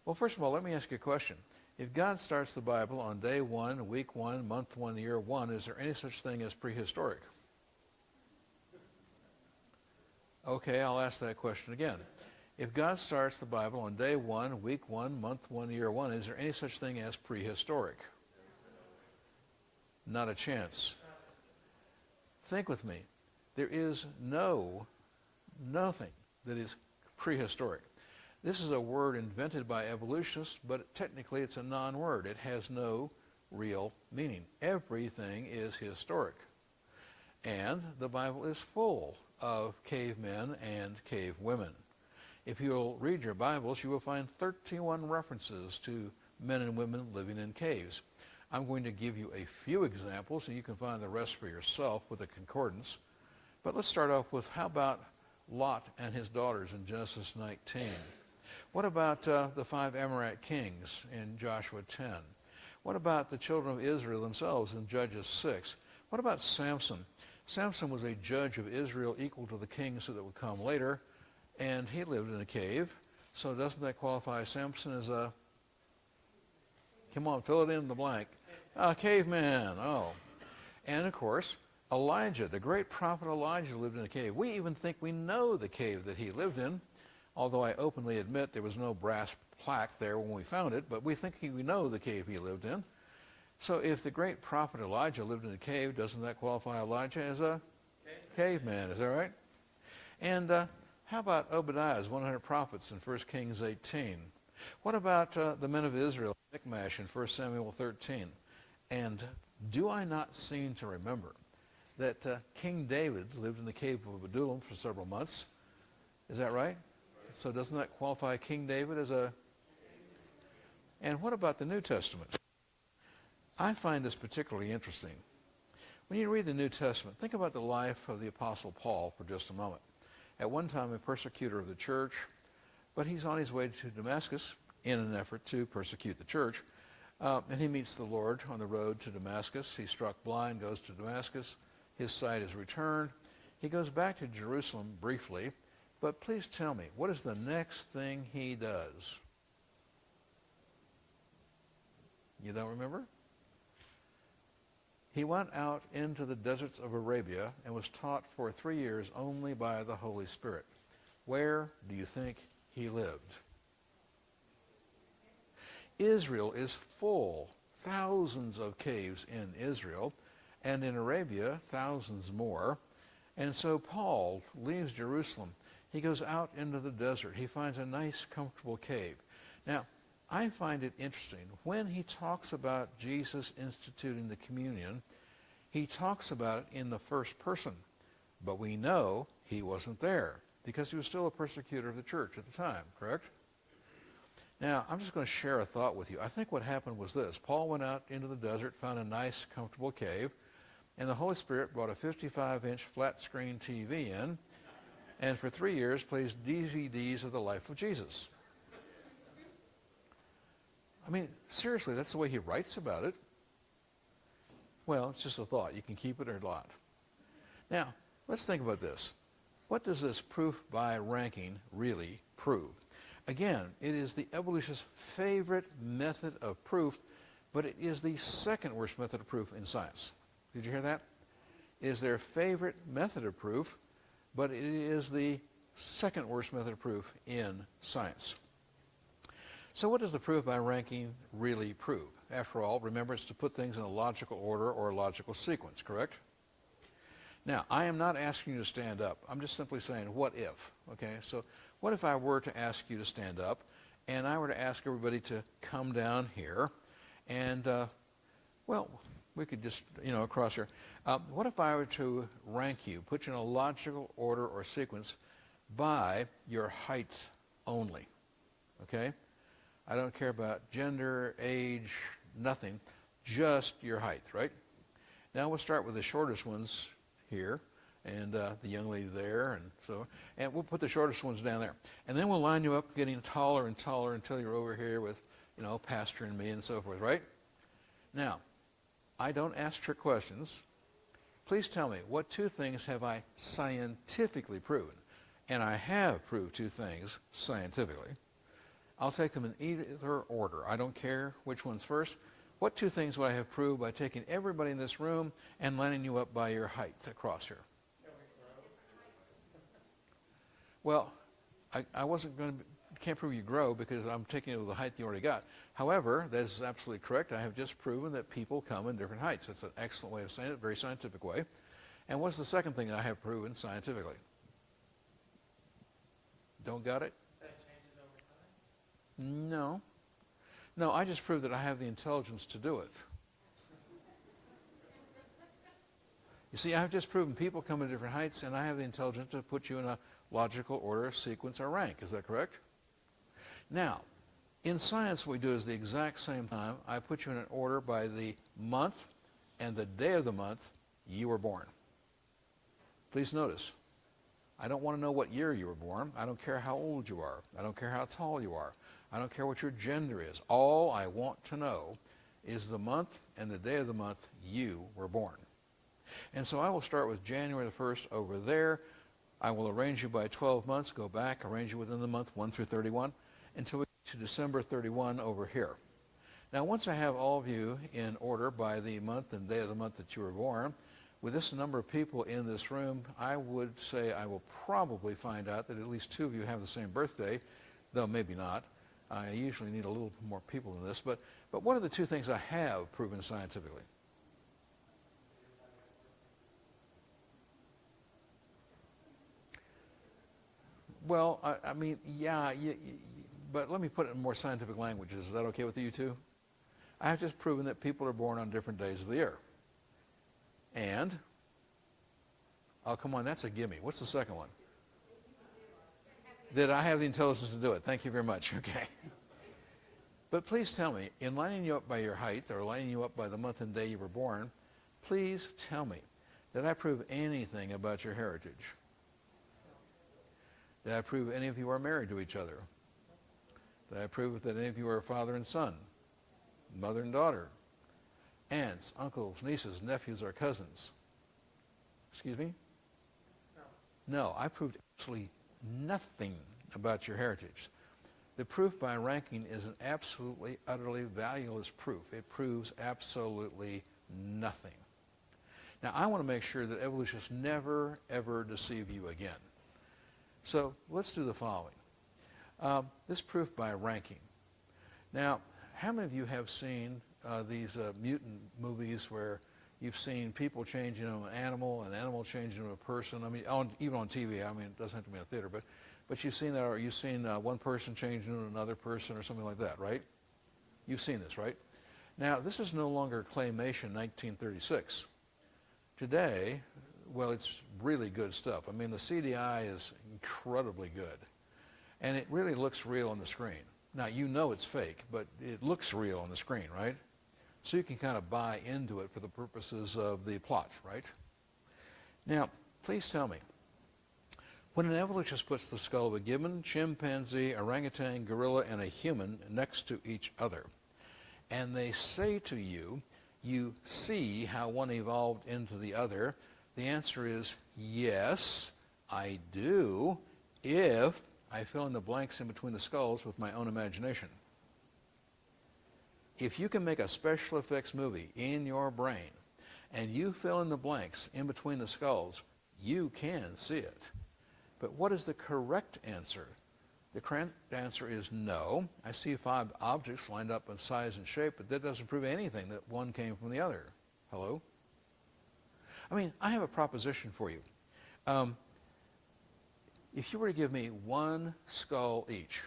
Well, first of all, let me ask you a question. If God starts the Bible on day 1, week 1, month 1, year 1, is there any such thing as prehistoric? Okay, I'll ask that question again. If God starts the Bible on day 1, week 1, month 1, year 1, is there any such thing as prehistoric? Not a chance. Think with me. There is nothing that is prehistoric. This is a word invented by evolutionists, but technically it's a non-word. It has no real meaning. Everything is historic. And the Bible is full of cavemen and cave women. If you'll read your Bibles, you will find 31 references to men and women living in caves. I'm going to give you a few examples, and you can find the rest for yourself with a concordance. But let's start off with, how about Lot and his daughters in Genesis 19? What about the 5 Amorite kings in Joshua 10? What about the children of Israel themselves in Judges 6? What about Samson? Samson was a judge of Israel equal to the kings that would come later, and he lived in a cave. So doesn't that qualify Samson as a, come on, fill it in the blank, a caveman? Oh. And of course, Elijah, the great prophet Elijah, lived in a cave. We even think we know the cave that he lived in, although I openly admit there was no brass plaque there when we found it, but we think we know the cave he lived in. So if the great prophet Elijah lived in a cave, doesn't that qualify Elijah as a caveman? Is that right? And how about Obadiah's 100 prophets in 1 Kings 18? What about the men of Israel, Michmash in 1 Samuel 13? And do I not seem to remember that King David lived in the cave of Adullam for several months? Is that right? So doesn't that qualify King David as a... And what about the New Testament? I find this particularly interesting. When you read the New Testament, think about the life of the Apostle Paul for just a moment. At one time a persecutor of the church, but he's on his way to Damascus in an effort to persecute the church. And he meets the Lord on the road to Damascus. He's struck blind, goes to Damascus. His sight is returned. He goes back to Jerusalem briefly, but please tell me, what is the next thing he does? You don't remember? He went out into the deserts of Arabia and was taught for 3 years only by the Holy Spirit. Where do you think he lived? Israel is full, thousands of caves in Israel, and in Arabia, thousands more. And so Paul leaves Jerusalem. He goes out into the desert. He finds a nice, comfortable cave. Now, I find it interesting. When he talks about Jesus instituting the communion, he talks about it in the first person. But we know he wasn't there because he was still a persecutor of the church at the time, correct? Now, I'm just going to share a thought with you. I think what happened was this. Paul went out into the desert, found a nice, comfortable cave, and the Holy Spirit brought a 55-inch flat-screen TV in, and for 3 years plays DVDs of the life of Jesus. I mean, seriously, that's the way he writes about it. Well, it's just a thought. You can keep it or not. Now, let's think about this. What does this proof by ranking really prove? Again, it is the evolutionists' favorite method of proof, but it is the second worst method of proof in science. Did you hear that? It is their favorite method of proof, but it is the second worst method of proof in science. So what does the proof by ranking really prove? After all, remember, it's to put things in a logical order or a logical sequence, correct? Now, I am not asking you to stand up. I'm just simply saying, what if? Okay, so what if I were to ask you to stand up, and I were to ask everybody to come down here, and, well, we could just, across here. What if I were to rank you, put you in a logical order or sequence by your height only, okay? I don't care about gender, age, nothing, just your height, right? Now we'll start with the shortest ones here, and the young lady there, and we'll put the shortest ones down there. And then we'll line you up getting taller and taller until you're over here with, Pastor and me and so forth, right? Now, I don't ask trick questions. Please tell me, what 2 things have I scientifically proven? And I have proved 2 things scientifically. I'll take them in either order. I don't care which one's first. What 2 things would I have proved by taking everybody in this room and lining you up by your height across here? Well, I wasn't going to, can't prove you grow because I'm taking it with the height you already got. However, that is absolutely correct. I have just proven that people come in different heights. It's an excellent way of saying it, a very scientific way. And what's the second thing I have proven scientifically? Don't got it? That it changes over time? No. No, I just proved that I have the intelligence to do it. You see, I've just proven people come in different heights, and I have the intelligence to put you in a logical order, sequence, or rank. Is that correct? Now, In science, what we do is the exact same time. I put you in an order by the month and the day of the month you were born. Please notice, I don't want to know what year you were born. I don't care how old you are. I don't care how tall you are. I don't care what your gender is. All I want to know is the month and the day of the month you were born. And so I will start with January the 1st over there. I will arrange you by 12 months, go back, arrange you within the month 1 through 31, until we get to December 31 over here. Now, once I have all of you in order by the month and day of the month that you were born, with this number of people in this room, I would say I will probably find out that at least 2 of you have the same birthday, though maybe not. I usually need a little more people than this. But what are the 2 things I have proven scientifically? Well, I mean, yeah, but let me put it in more scientific language. Is that okay with you 2? I have just proven that people are born on different days of the year. And, oh, come on, that's a gimme. What's the second one? That I have the intelligence to do it. Thank you very much. Okay. But please tell me, in lining you up by your height or lining you up by the month and day you were born, please tell me, did I prove anything about your heritage? Did I prove any of you are married to each other? Did I prove that any of you are father and son, mother and daughter, aunts, uncles, nieces, nephews, or cousins? Excuse me? No, I proved absolutely nothing about your heritage. The proof by ranking is an absolutely, utterly valueless proof. It proves absolutely nothing. Now, I want to make sure that evolutionists never, ever deceive you again. So let's do the following. This proof by ranking. Now, how many of you have seen these mutant movies where you've seen people change into an animal change into a person? I mean, even on TV. I mean, it doesn't have to be in a theater, but you've seen that, or you've seen one person change into another person or something like that, right? You've seen this, right? Now, this is no longer claymation 1936. Today, well, it's really good stuff. I mean, the CDI is incredibly good, and it really looks real on the screen. Now, you know it's fake, but it looks real on the screen, right? So you can kind of buy into it for the purposes of the plot, right? Now, please tell me, when an evolutionist puts the skull of a gibbon, chimpanzee, orangutan, gorilla, and a human next to each other, and they say to you, you see how one evolved into the other, the answer is yes, I do, if I fill in the blanks in between the skulls with my own imagination. If you can make a special effects movie in your brain and you fill in the blanks in between the skulls, you can see it. But what is the correct answer? The correct answer is no. I see 5 objects lined up in size and shape, but that doesn't prove anything that one came from the other. Hello? I mean, I have a proposition for you. If you were to give me 1 skull each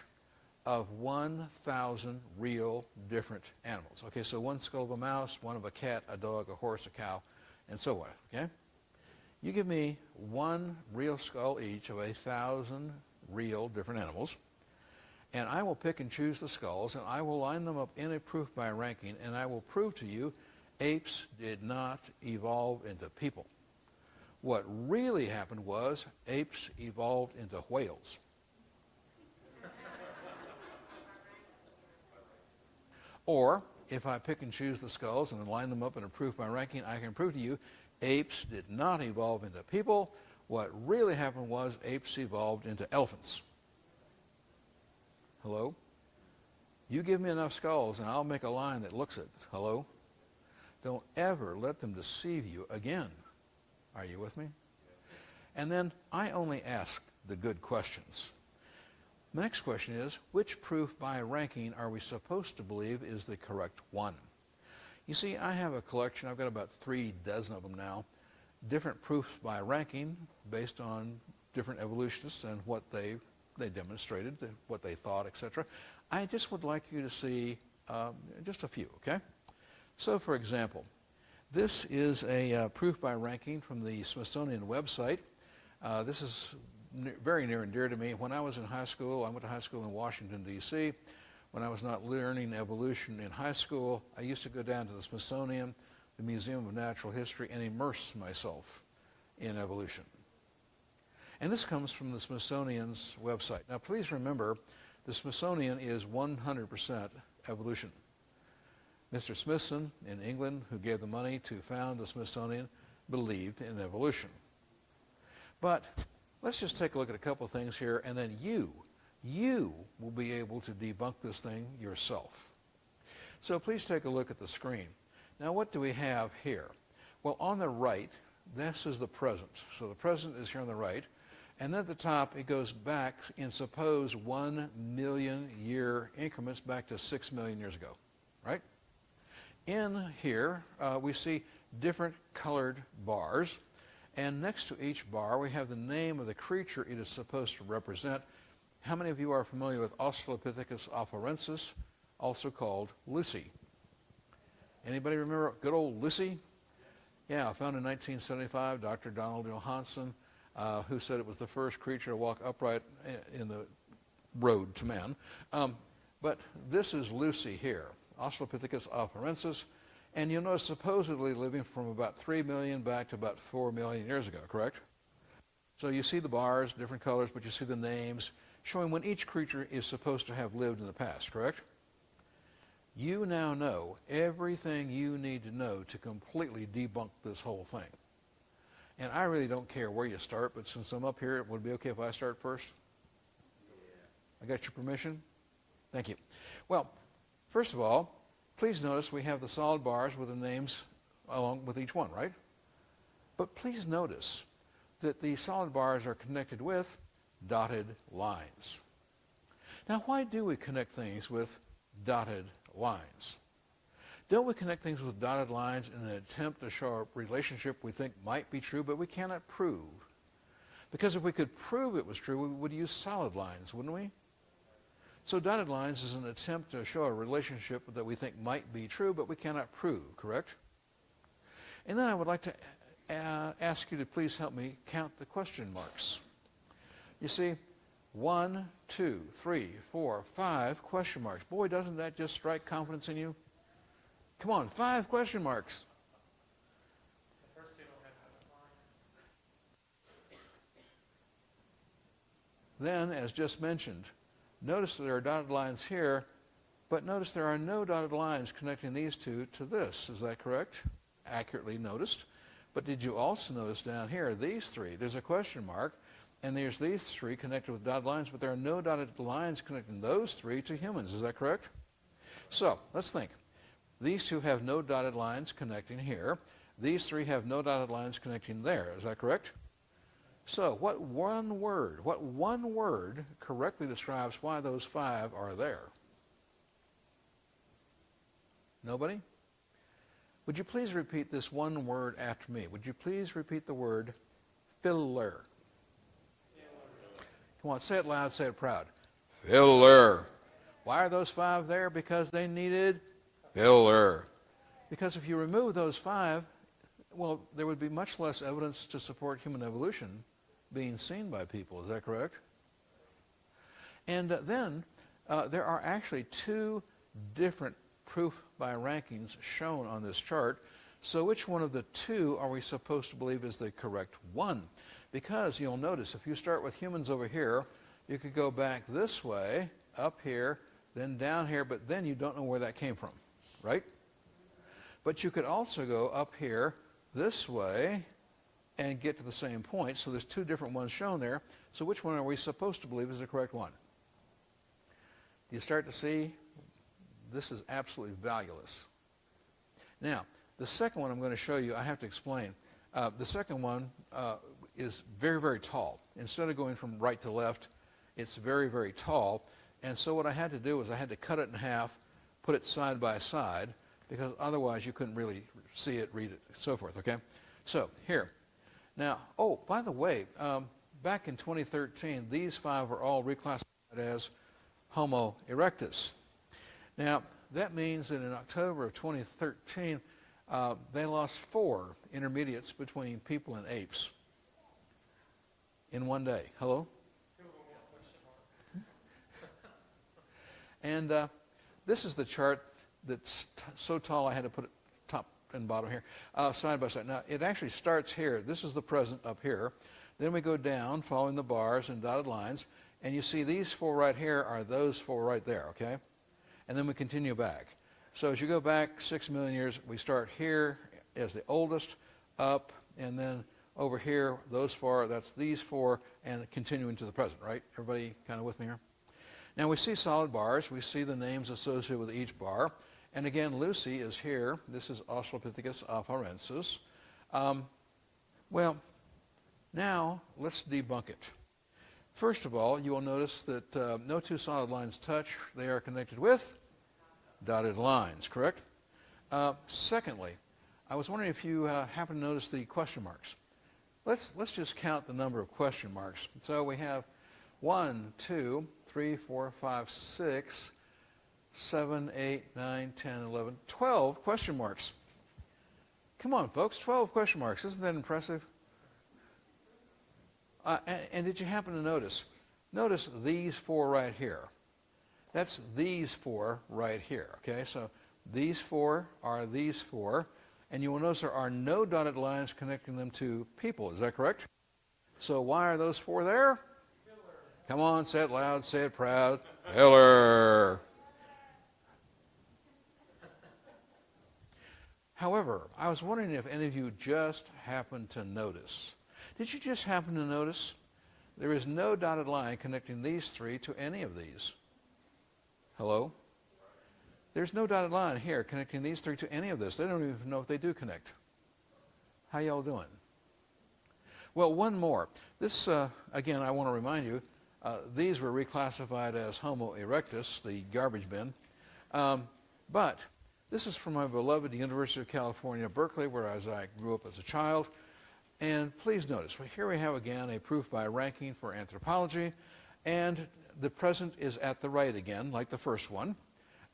of 1,000 real different animals, okay, so 1 skull of a mouse, 1 of a cat, a dog, a horse, a cow, and so on, okay? You give me 1 real skull each of 1,000 real different animals, and I will pick and choose the skulls, and I will line them up in a proof by ranking, and I will prove to you apes did not evolve into people. What really happened was apes evolved into whales. Or, if I pick and choose the skulls and line them up in a proof by ranking, I can prove to you apes did not evolve into people. What really happened was apes evolved into elephants. Hello? You give me enough skulls and I'll make a line that looks it. Hello? Don't ever let them deceive you again. Are you with me? And then I only ask the good questions. The next question is, which proof by ranking are we supposed to believe is the correct one? You see, I have a collection, I've got about 3 dozen of them now, different proofs by ranking based on different evolutionists and what they demonstrated, what they thought, etc. I just would like you to see just a few, okay? So, for example, this is a proof by ranking from the Smithsonian website. This is very near and dear to me. When I was in high school, I went to high school in Washington, D.C. when I was not learning evolution in high school, I used to go down to the Smithsonian, the Museum of Natural History, and immerse myself in evolution. And this comes from the Smithsonian's website. Now, please remember, the Smithsonian is 100% evolution. Mr. Smithson in England, who gave the money to found the Smithsonian, believed in evolution. But let's just take a look at a couple of things here, and then you will be able to debunk this thing yourself. So please take a look at the screen. Now, what do we have here? Well, on the right, this is the present. So the present is here on the right. And then at the top, it goes back in, suppose, 1 million year increments back to 6 million years ago, right? In here, we see different colored bars. And next to each bar, we have the name of the creature it is supposed to represent. How many of you are familiar with Australopithecus afarensis, also called Lucy? Anybody remember good old Lucy? Yeah, found in 1975, Dr. Donald Johanson, who said it was the first creature to walk upright in the road to man. But this is Lucy here, Australopithecus afarensis, and you'll notice supposedly living from about 3 million back to about 4 million years ago, correct? So you see the bars, different colors, but you see the names showing when each creature is supposed to have lived in the past, correct? You now know everything you need to know to completely debunk this whole thing. And I really don't care where you start, but since I'm up here, would it be okay if I start first? Yeah. I got your permission? Thank you. Well, first of all, please notice we have the solid bars with the names along with each one, right? But please notice that the solid bars are connected with dotted lines. Now, why do we connect things with dotted lines? Don't we connect things with dotted lines in an attempt to show a relationship we think might be true, but we cannot prove? Because if we could prove it was true, we would use solid lines, wouldn't we? So dotted lines is an attempt to show a relationship that we think might be true, but we cannot prove, correct? And then I would like to ask you to please help me count the question marks. You see, 1, 2, 3, 4, 5 question marks. Boy, doesn't that just strike confidence in you? Come on, 5 question marks. The first two don't have dotted lines. Then, as just mentioned, notice that there are dotted lines here, but notice there are no dotted lines connecting these two to this. Is that correct? Accurately noticed. But did you also notice down here, these 3, there's a question mark, and there's these 3 connected with dotted lines, but there are no dotted lines connecting those 3 to humans. Is that correct? So, let's think. These 2 have no dotted lines connecting here. These 3 have no dotted lines connecting there. Is that correct? So, what one word correctly describes why those 5 are there? Nobody? Would you please repeat this one word after me? Would you please repeat the word filler? Come on, say it loud, say it proud. Filler. Why are those 5 there? Because they needed filler. Because if you remove those 5, well, there would be much less evidence to support human evolution being seen by people. Is that correct? And then there are actually 2 different proof by rankings shown on this chart. So which one of the 2 are we supposed to believe is the correct one? Because you'll notice if you start with humans over here, you could go back this way, up here, then down here, but then you don't know where that came from, right? But you could also go up here this way and get to the same point. So there's 2 different ones shown there. So which one are we supposed to believe is the correct one? Do you start to see? This is absolutely valueless. Now, the second one I'm going to show you, I have to explain. The second one is very, very tall. Instead of going from right to left, it's very, very tall. And so what I had to do was I had to cut it in half, put it side by side, because otherwise you couldn't really see it, read it, so forth, okay? So, here. Now, oh, by the way, back in 2013, these 5 were all reclassified as Homo erectus. Now, that means that in October of 2013, they lost 4 intermediates between people and apes in one day. Hello? And this is the chart that's so tall I had to put it top and bottom here, side by side. Now, it actually starts here. This is the present up here. Then we go down, following the bars and dotted lines, and you see these four right here are those four right there, okay? And then we continue back. So as you go back 6 million years, we start here as the oldest, up, and then over here, those four, that's these four, and continuing to the present, right? Everybody kind of with me here? Now we see solid bars. We see the names associated with each bar. And again, Lucy is here. This is Australopithecus afarensis. Well, now let's debunk it. First of all, you will notice that no two solid lines touch. They are connected with dotted lines, correct? Secondly, I was wondering if you happen to notice the question marks. Let's just count the number of question marks. So we have 1, 2, 3, 4, 5, 6, 7, 8, 9, 10, 11, 12 question marks. Come on, folks, 12 question marks. Isn't that impressive? And did you happen to notice? Notice these four right here. That's these four right here, okay? So these four are these four, and you will notice there are no dotted lines connecting them to people. Is that correct? So why are those four there? Come on, say it loud, say it proud. Hiller. However, I was wondering if any of you just happened to notice. Did you just happen to notice? There is no dotted line connecting these three to any of these. Hello? There's no dotted line here connecting these three to any of this. They don't even know if they do connect. How y'all doing? Well, one more. This, again, I want to remind you, these were reclassified as Homo erectus, the garbage bin. But this is from my beloved University of California, Berkeley, where I grew up as a child. And please notice, here we have again a proof by ranking for anthropology. And the present is at the right again, like the first one.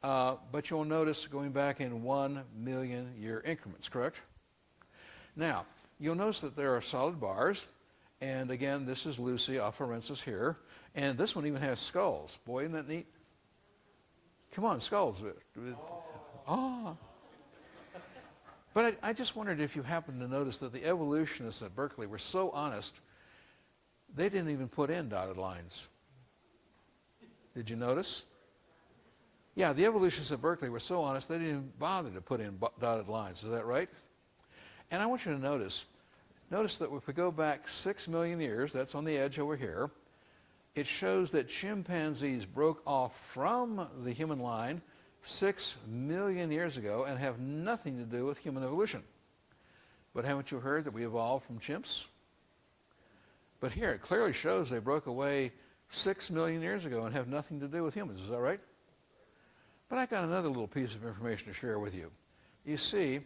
But you'll notice going back in 1 million year increments, correct? Now, you'll notice that there are solid bars. And again, this is Lucy afarensis here. And this one even has skulls. Boy, isn't that neat? Come on, skulls. Oh. But I just wondered if you happened to notice that the evolutionists at Berkeley were so honest, they didn't even put in dotted lines. Did you notice? Yeah, the evolutionists at Berkeley were so honest, they didn't even bother to put in dotted lines. Is that right? And I want you to notice that if we go back 6 million years, that's on the edge over here, it shows that chimpanzees broke off from the human line 6 million years ago and have nothing to do with human evolution. But haven't you heard that we evolved from chimps? But here it clearly shows they broke away 6 million years ago and have nothing to do with humans. Is that right? But I got another little piece of information to share with you. You see,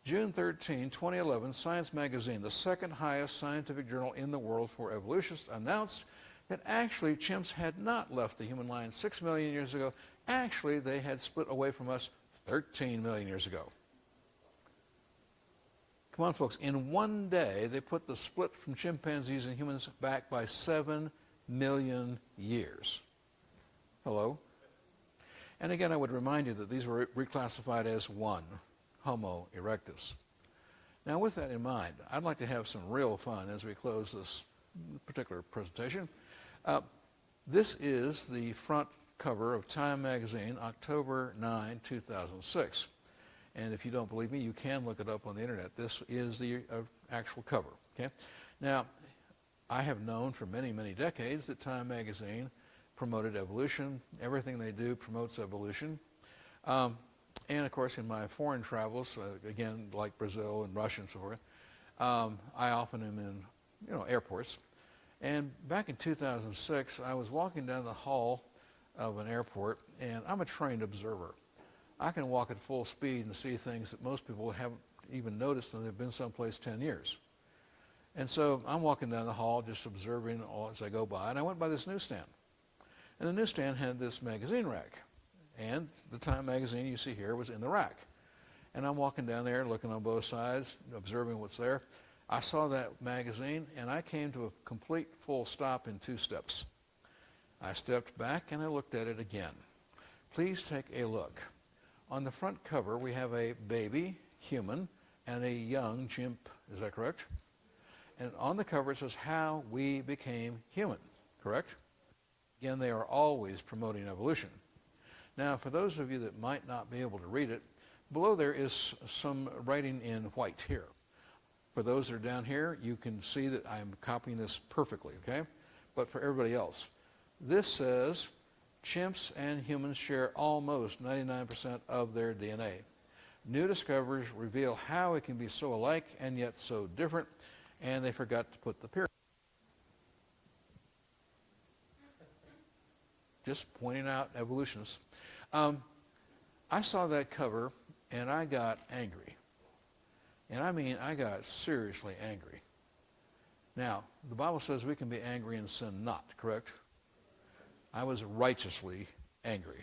June 13, 2011, Science magazine, the second highest scientific journal in the world for evolutionists, announced that actually chimps had not left the human line 6 million years ago. Actually, they had split away from us 13 million years ago. Come on, folks. In one day, they put the split from chimpanzees and humans back by 7 million years. Hello? And again, I would remind you that these were reclassified as one, Homo erectus. Now, with that in mind, I'd like to have some real fun as we close this particular presentation. This is the front cover of Time magazine, October 9, 2006. And if you don't believe me, you can look it up on the internet. This is the actual cover. Okay? Now, I have known for many, many decades that Time magazine promoted evolution. Everything they do promotes evolution. And of course, in my foreign travels, again, like Brazil and Russia and so forth, I often am in, airports. And back in 2006, I was walking down the hall of an airport, and I'm a trained observer. I can walk at full speed and see things that most people haven't even noticed and they've been someplace 10 years. And so I'm walking down the hall just observing all as I go by, and I went by this newsstand. And the newsstand had this magazine rack. And the Time magazine you see here was in the rack. And I'm walking down there looking on both sides, observing what's there. I saw that magazine, and I came to a complete full stop in 2 steps. I stepped back, and I looked at it again. Please take a look. On the front cover, we have a baby human and a young chimp. Is that correct? And on the cover, it says how we became human. Correct? Again, they are always promoting evolution. Now, for those of you that might not be able to read it, below there is some writing in white here. For those that are down here, you can see that I'm copying this perfectly, okay? But for everybody else, this says chimps and humans share almost 99% of their DNA. New discoveries reveal how it can be so alike and yet so different, and they forgot to put the period. Just pointing out evolutionists. I saw that cover and I got angry. And I mean, I got seriously angry. Now, the Bible says we can be angry and sin not, correct? I was righteously angry.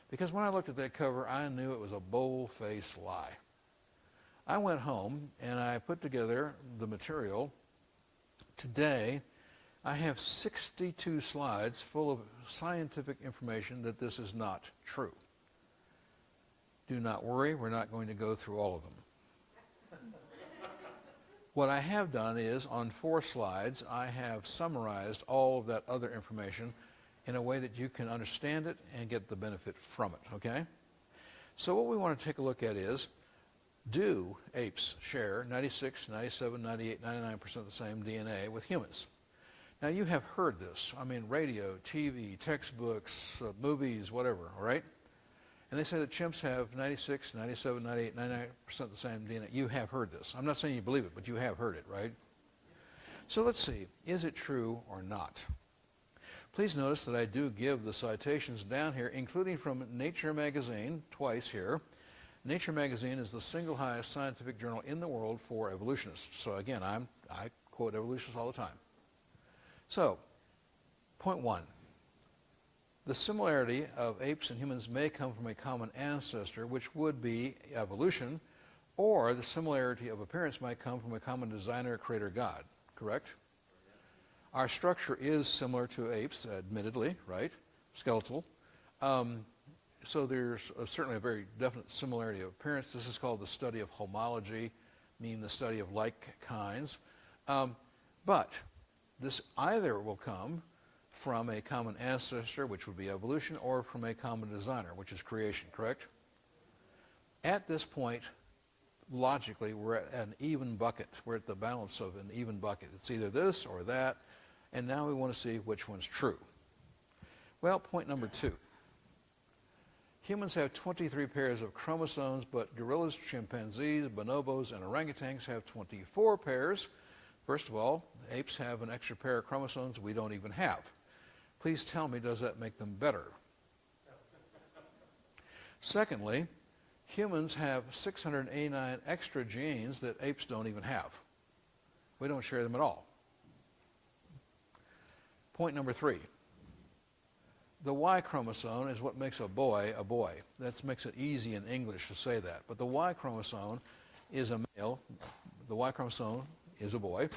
Because when I looked at that cover, I knew it was a bold-faced lie. I went home and I put together the material. Today, I have 62 slides full of scientific information that this is not true. Do not worry, we're not going to go through all of them. What I have done is, on 4 slides, I have summarized all of that other information in a way that you can understand it and get the benefit from it, okay? So what we want to take a look at is, do apes share 96, 97, 98, 99% of the same DNA with humans? Now, you have heard this. I mean, radio, TV, textbooks, movies, whatever, all right? And they say that chimps have 96, 97, 98, 99% of the same DNA. You have heard this. I'm not saying you believe it, but you have heard it, right? So let's see. Is it true or not? Please notice that I do give the citations down here, including from Nature magazine, twice here. Nature magazine is the single highest scientific journal in the world for evolutionists. So again, I quote evolutionists all the time. So, point 1. The similarity of apes and humans may come from a common ancestor, which would be evolution, or the similarity of appearance might come from a common designer, creator, God. Correct? Our structure is similar to apes, admittedly, right? Skeletal. So there's certainly a very definite similarity of appearance. This is called the study of homology, meaning the study of like kinds. But this either will come from a common ancestor, which would be evolution, or from a common designer, which is creation, correct? At this point, logically, we're at an even bucket. We're at the balance of an even bucket. It's either this or that, and now we want to see which one's true. Well, point number 2. Humans have 23 pairs of chromosomes, but gorillas, chimpanzees, bonobos, and orangutans have 24 pairs. First of all, apes have an extra pair of chromosomes we don't even have. Please tell me, does that make them better? Secondly, humans have 689 extra genes that apes don't even have. We don't share them at all. Point number 3. The Y chromosome is what makes a boy a boy. That makes it easy in English to say that. But the Y chromosome is a male. The Y chromosome is a boy.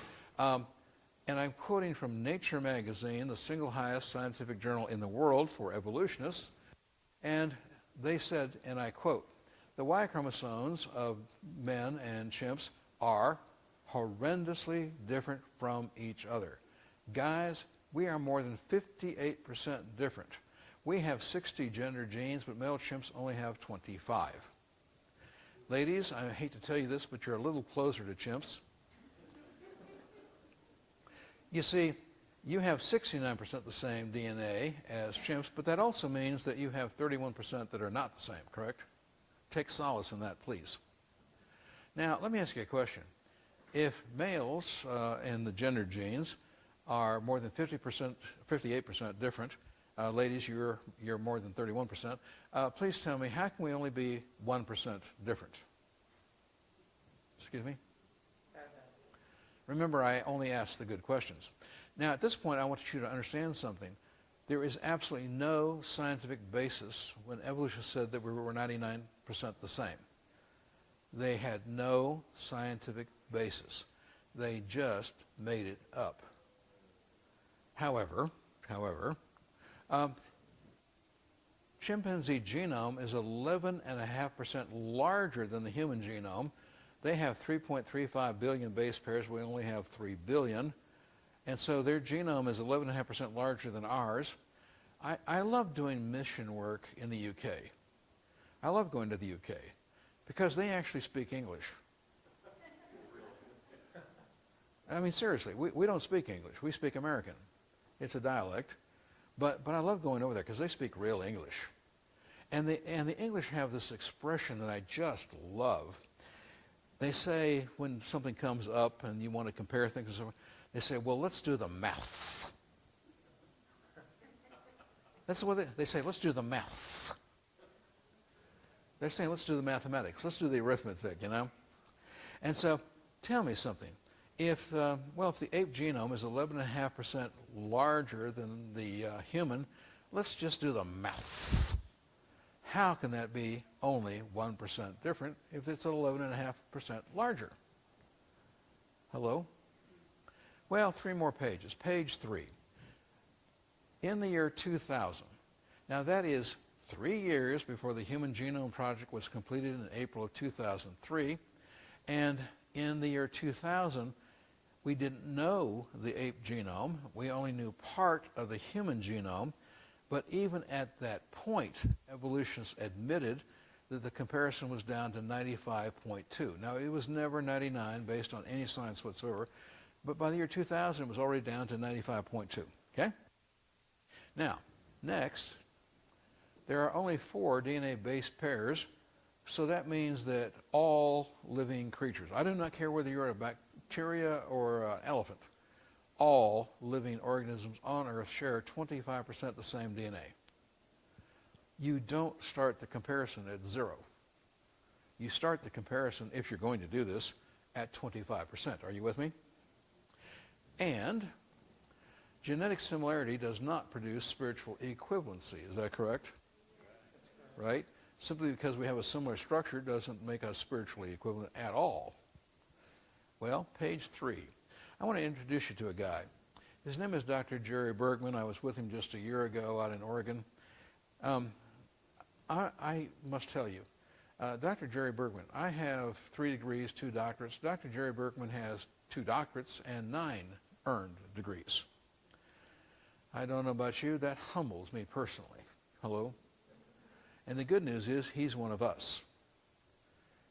And I'm quoting from Nature magazine, the single highest scientific journal in the world for evolutionists. And they said, and I quote, the Y chromosomes of men and chimps are horrendously different from each other. Guys, we are more than 58% different. We have 60 gender genes, but male chimps only have 25. Ladies, I hate to tell you this, but you're a little closer to chimps. You see, you have 69% the same DNA as chimps, but that also means that you have 31% that are not the same, correct? Take solace in that, please. Now, let me ask you a question. If males in the gender genes are more than 58% different, ladies, you're more than 31%, please tell me, how can we only be 1% different? Excuse me? Remember, I only ask the good questions. Now, at this point, I want you to understand something. There is absolutely no scientific basis when evolution said that we were 99% the same. They had no scientific basis. They just made it up. However, chimpanzee genome is 11.5% larger than the human genome. They have 3.35 billion base pairs. We only have 3 billion. And so their genome is 11.5% larger than ours. I love doing mission work in the UK. I love going to the UK because they actually speak English. I mean, seriously, we don't speak English. We speak American. It's a dialect. But I love going over there because they speak real English. And the English have this expression that I just love. They say when something comes up and you want to compare things and so on, they say, well, let's do the math. That's what they say, let's do the math. They're saying, let's do the mathematics. Let's do the arithmetic, you know. And so tell me something. If the ape genome is 11.5% larger than the human, let's just do the math. How can that be only 1% different if it's 11.5% larger? Hello? Well, 3 more pages. Page 3. In the year 2000, now that is 3 years before the Human Genome Project was completed in April of 2003, and in the year 2000, we didn't know the ape genome. We only knew part of the human genome. But even at that point, evolutionists admitted that the comparison was down to 95.2. Now, it was never 99 based on any science whatsoever. But by the year 2000, it was already down to 95.2. Okay? Now, next, there are only 4 DNA base pairs. So that means that all living creatures, I do not care whether you're a bacteria or an elephant, all living organisms on Earth share 25% the same DNA. You don't start the comparison at 0. You start the comparison, if you're going to do this, at 25%. Are you with me? And genetic similarity does not produce spiritual equivalency. Is that correct? Right? Simply because we have a similar structure doesn't make us spiritually equivalent at all. Well, page 3. I want to introduce you to a guy. His name is Dr. Jerry Bergman. I was with him just a year ago out in Oregon. I must tell you, Dr. Jerry Bergman, I have 3 degrees, 2 doctorates. Dr. Jerry Bergman has 2 doctorates and 9 earned degrees. I don't know about you, that humbles me personally. Hello? And the good news is he's one of us.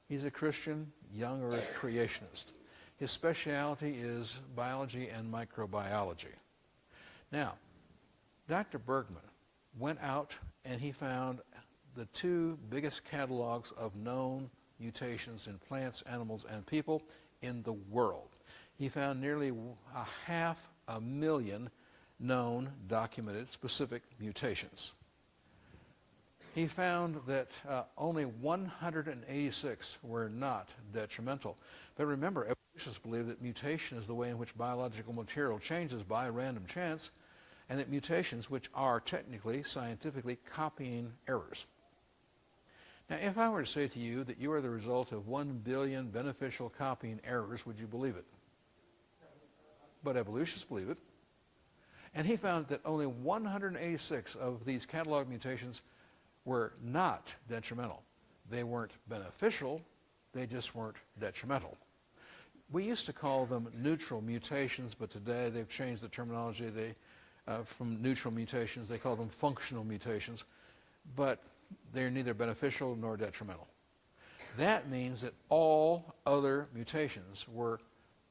He's a Christian, young earth creationist. His specialty is biology and microbiology. Now, Dr. Bergman went out and he found the 2 biggest catalogs of known mutations in plants, animals, and people in the world. He found nearly 500,000 known, documented, specific mutations. He found that only 186 were not detrimental. But remember, evolutionists believe that mutation is the way in which biological material changes by random chance, and that mutations, which are technically, scientifically, copying errors. Now, if I were to say to you that you are the result of 1 billion beneficial copying errors, would you believe it? But evolutionists believe it. And he found that only 186 of these catalog mutations were not detrimental. They weren't beneficial, they just weren't detrimental. We used to call them neutral mutations, but today they've changed the terminology. From neutral mutations, they call them functional mutations, but they're neither beneficial nor detrimental. That means that all other mutations were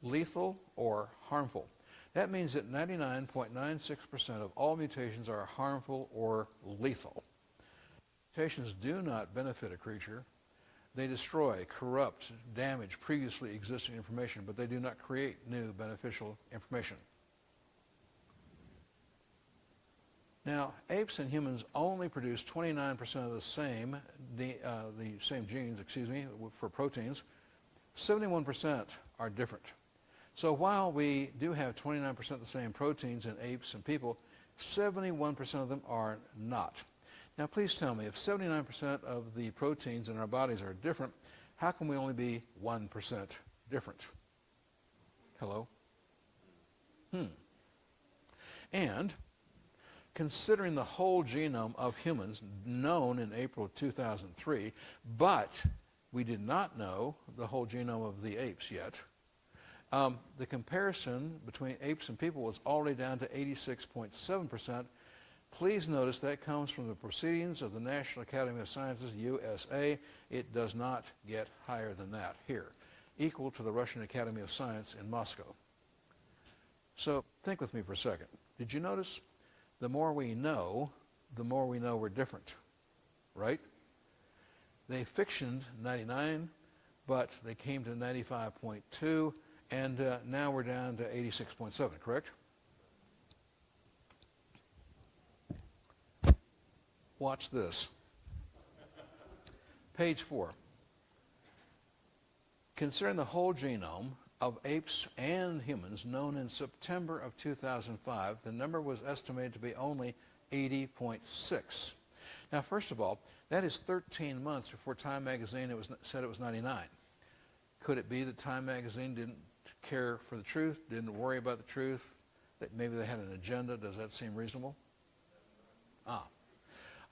lethal or harmful. That means that 99.96% of all mutations are harmful or lethal. Mutations do not benefit a creature. They destroy, corrupt, damage previously existing information, but they do not create new beneficial information. Now, apes and humans only produce 29% of the same genes, for proteins. 71% are different. So while we do have 29% of the same proteins in apes and people, 71% of them are not. Now, please tell me, if 79% of the proteins in our bodies are different, how can we only be 1% different? Hello? And considering the whole genome of humans known in April of 2003, but we did not know the whole genome of the apes yet. The comparison between apes and people was already down to 86.7%. Please notice that comes from the proceedings of the National Academy of Sciences, USA. It does not get higher than that here, equal to the Russian Academy of Science in Moscow. So think with me for a second. Did you notice the more we know we're different, right? They fictioned 99, but they came to 95.2, and now we're down to 86.7, correct? Watch this. Page 4. Considering the whole genome of apes and humans known in September of 2005, the number was estimated to be only 80.6. Now, first of all, that is 13 months before Time magazine said it was 99. Could it be that Time magazine didn't care for the truth, didn't worry about the truth, that maybe they had an agenda? Does that seem reasonable?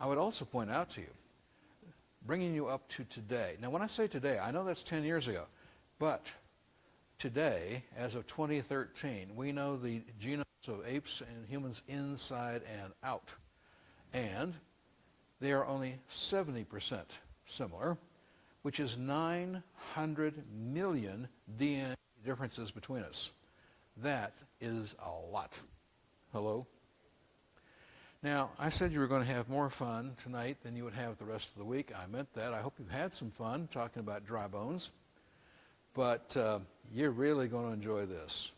I would also point out to you, bringing you up to today. Now, when I say today, I know that's 10 years ago, but today, as of 2013, we know the genomes of apes and humans inside and out, and they are only 70% similar, which is 900 million DNA differences between us. That is a lot. Hello? Now, I said you were going to have more fun tonight than you would have the rest of the week. I meant that. I hope you've had some fun talking about dry bones. But you're really going to enjoy this.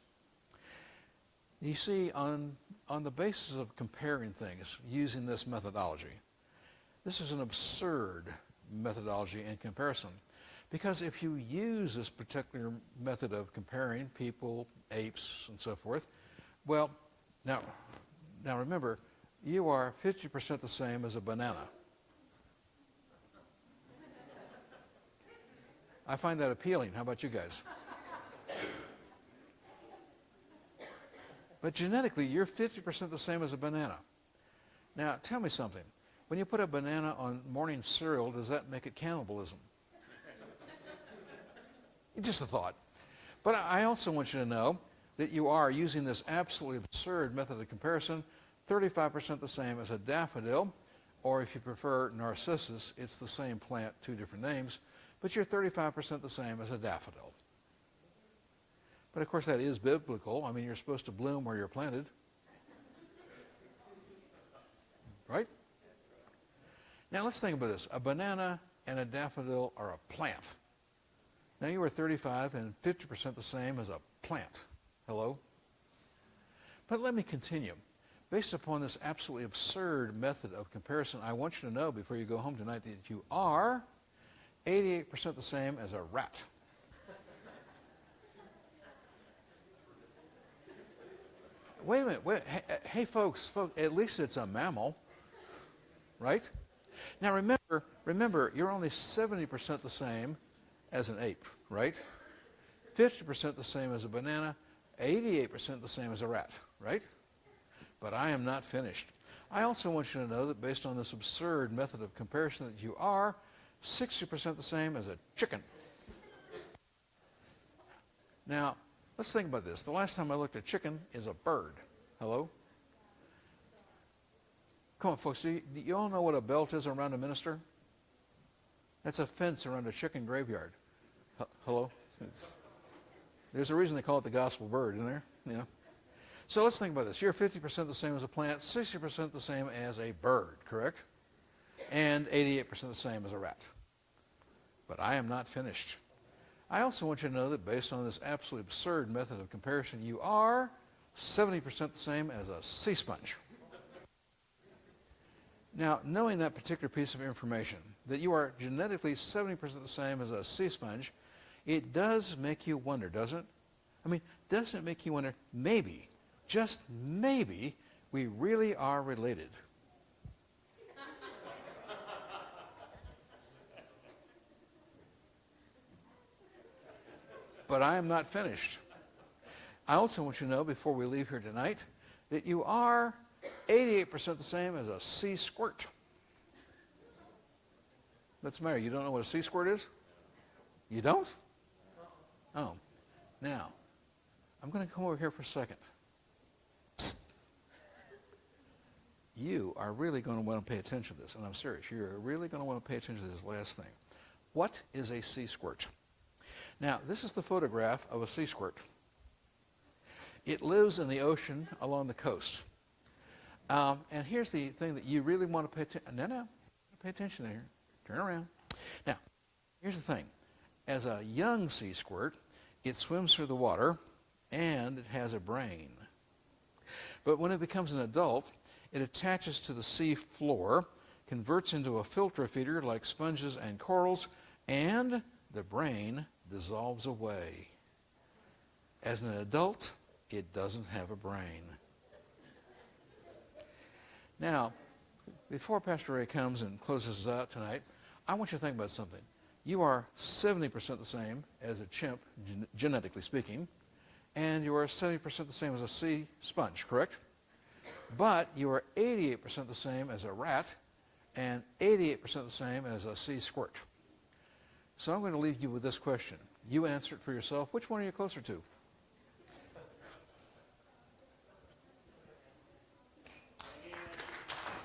You see, on the basis of comparing things using this methodology, this is an absurd methodology in comparison. Because if you use this particular method of comparing people, apes, and so forth, well, now remember, you are 50% the same as a banana. I find that appealing. How about you guys? But genetically, you're 50% the same as a banana. Now, tell me something. When you put a banana on morning cereal, does that make it cannibalism? Just a thought. But I also want you to know that you are using this absolutely absurd method of comparison, 35% the same as a daffodil, or if you prefer narcissus, it's the same plant, two different names, but you're 35% the same as a daffodil. But of course that is biblical. I mean, you're supposed to bloom where you're planted. Right? Now let's think about this. A banana and a daffodil are a plant. Now you are 35 and 50% the same as a plant. Hello? But let me continue. Based upon this absolutely absurd method of comparison, I want you to know before you go home tonight that you are 88% the same as a rat. Wait a minute. Hey, folks, at least it's a mammal, right? Now remember, you're only 70% the same as an ape, right? 50% the same as a banana, 88% the same as a rat, right? But I am not finished. I also want you to know that based on this absurd method of comparison that you are 60% the same as a chicken. Now, let's think about this. The last time I looked at chicken is a bird. Hello? Come on, folks. Do you all know what a belt is around a minister? That's a fence around a chicken graveyard. Hello? There's a reason they call it the gospel bird, isn't there? Yeah. So let's think about this. You're 50% the same as a plant, 60% the same as a bird, correct? And 88% the same as a rat. But I am not finished. I also want you to know that based on this absolutely absurd method of comparison, you are 70% the same as a sea sponge. Now, knowing that particular piece of information, that you are genetically 70% the same as a sea sponge, it does make you wonder, doesn't it? I mean, doesn't it make you wonder, maybe, just maybe, we really are related? But I am not finished. I also want you to know before we leave here tonight that you are 88% the same as a sea squirt. What's the matter? You don't know what a sea squirt is? You don't? Oh. Now, I'm going to come over here for a second. Psst. You are really going to want to pay attention to this, and I'm serious. You're really going to want to pay attention to this last thing. What is a sea squirt? Now, this is the photograph of a sea squirt. It lives in the ocean along the coast. And here's the thing that you really want to pay attention. No, pay attention here. Turn around. Now, here's the thing. As a young sea squirt, it swims through the water, and it has a brain. But when it becomes an adult, it attaches to the sea floor, converts into a filter feeder like sponges and corals, and the brain dissolves away. As an adult, it doesn't have a brain. Now, before Pastor Ray comes and closes us out tonight, I want you to think about something. You are 70% the same as a chimp, genetically speaking, and you are 70% the same as a sea sponge, correct? But you are 88% the same as a rat and 88% the same as a sea squirt. So I'm going to leave you with this question. You answer it for yourself. Which one are you closer to?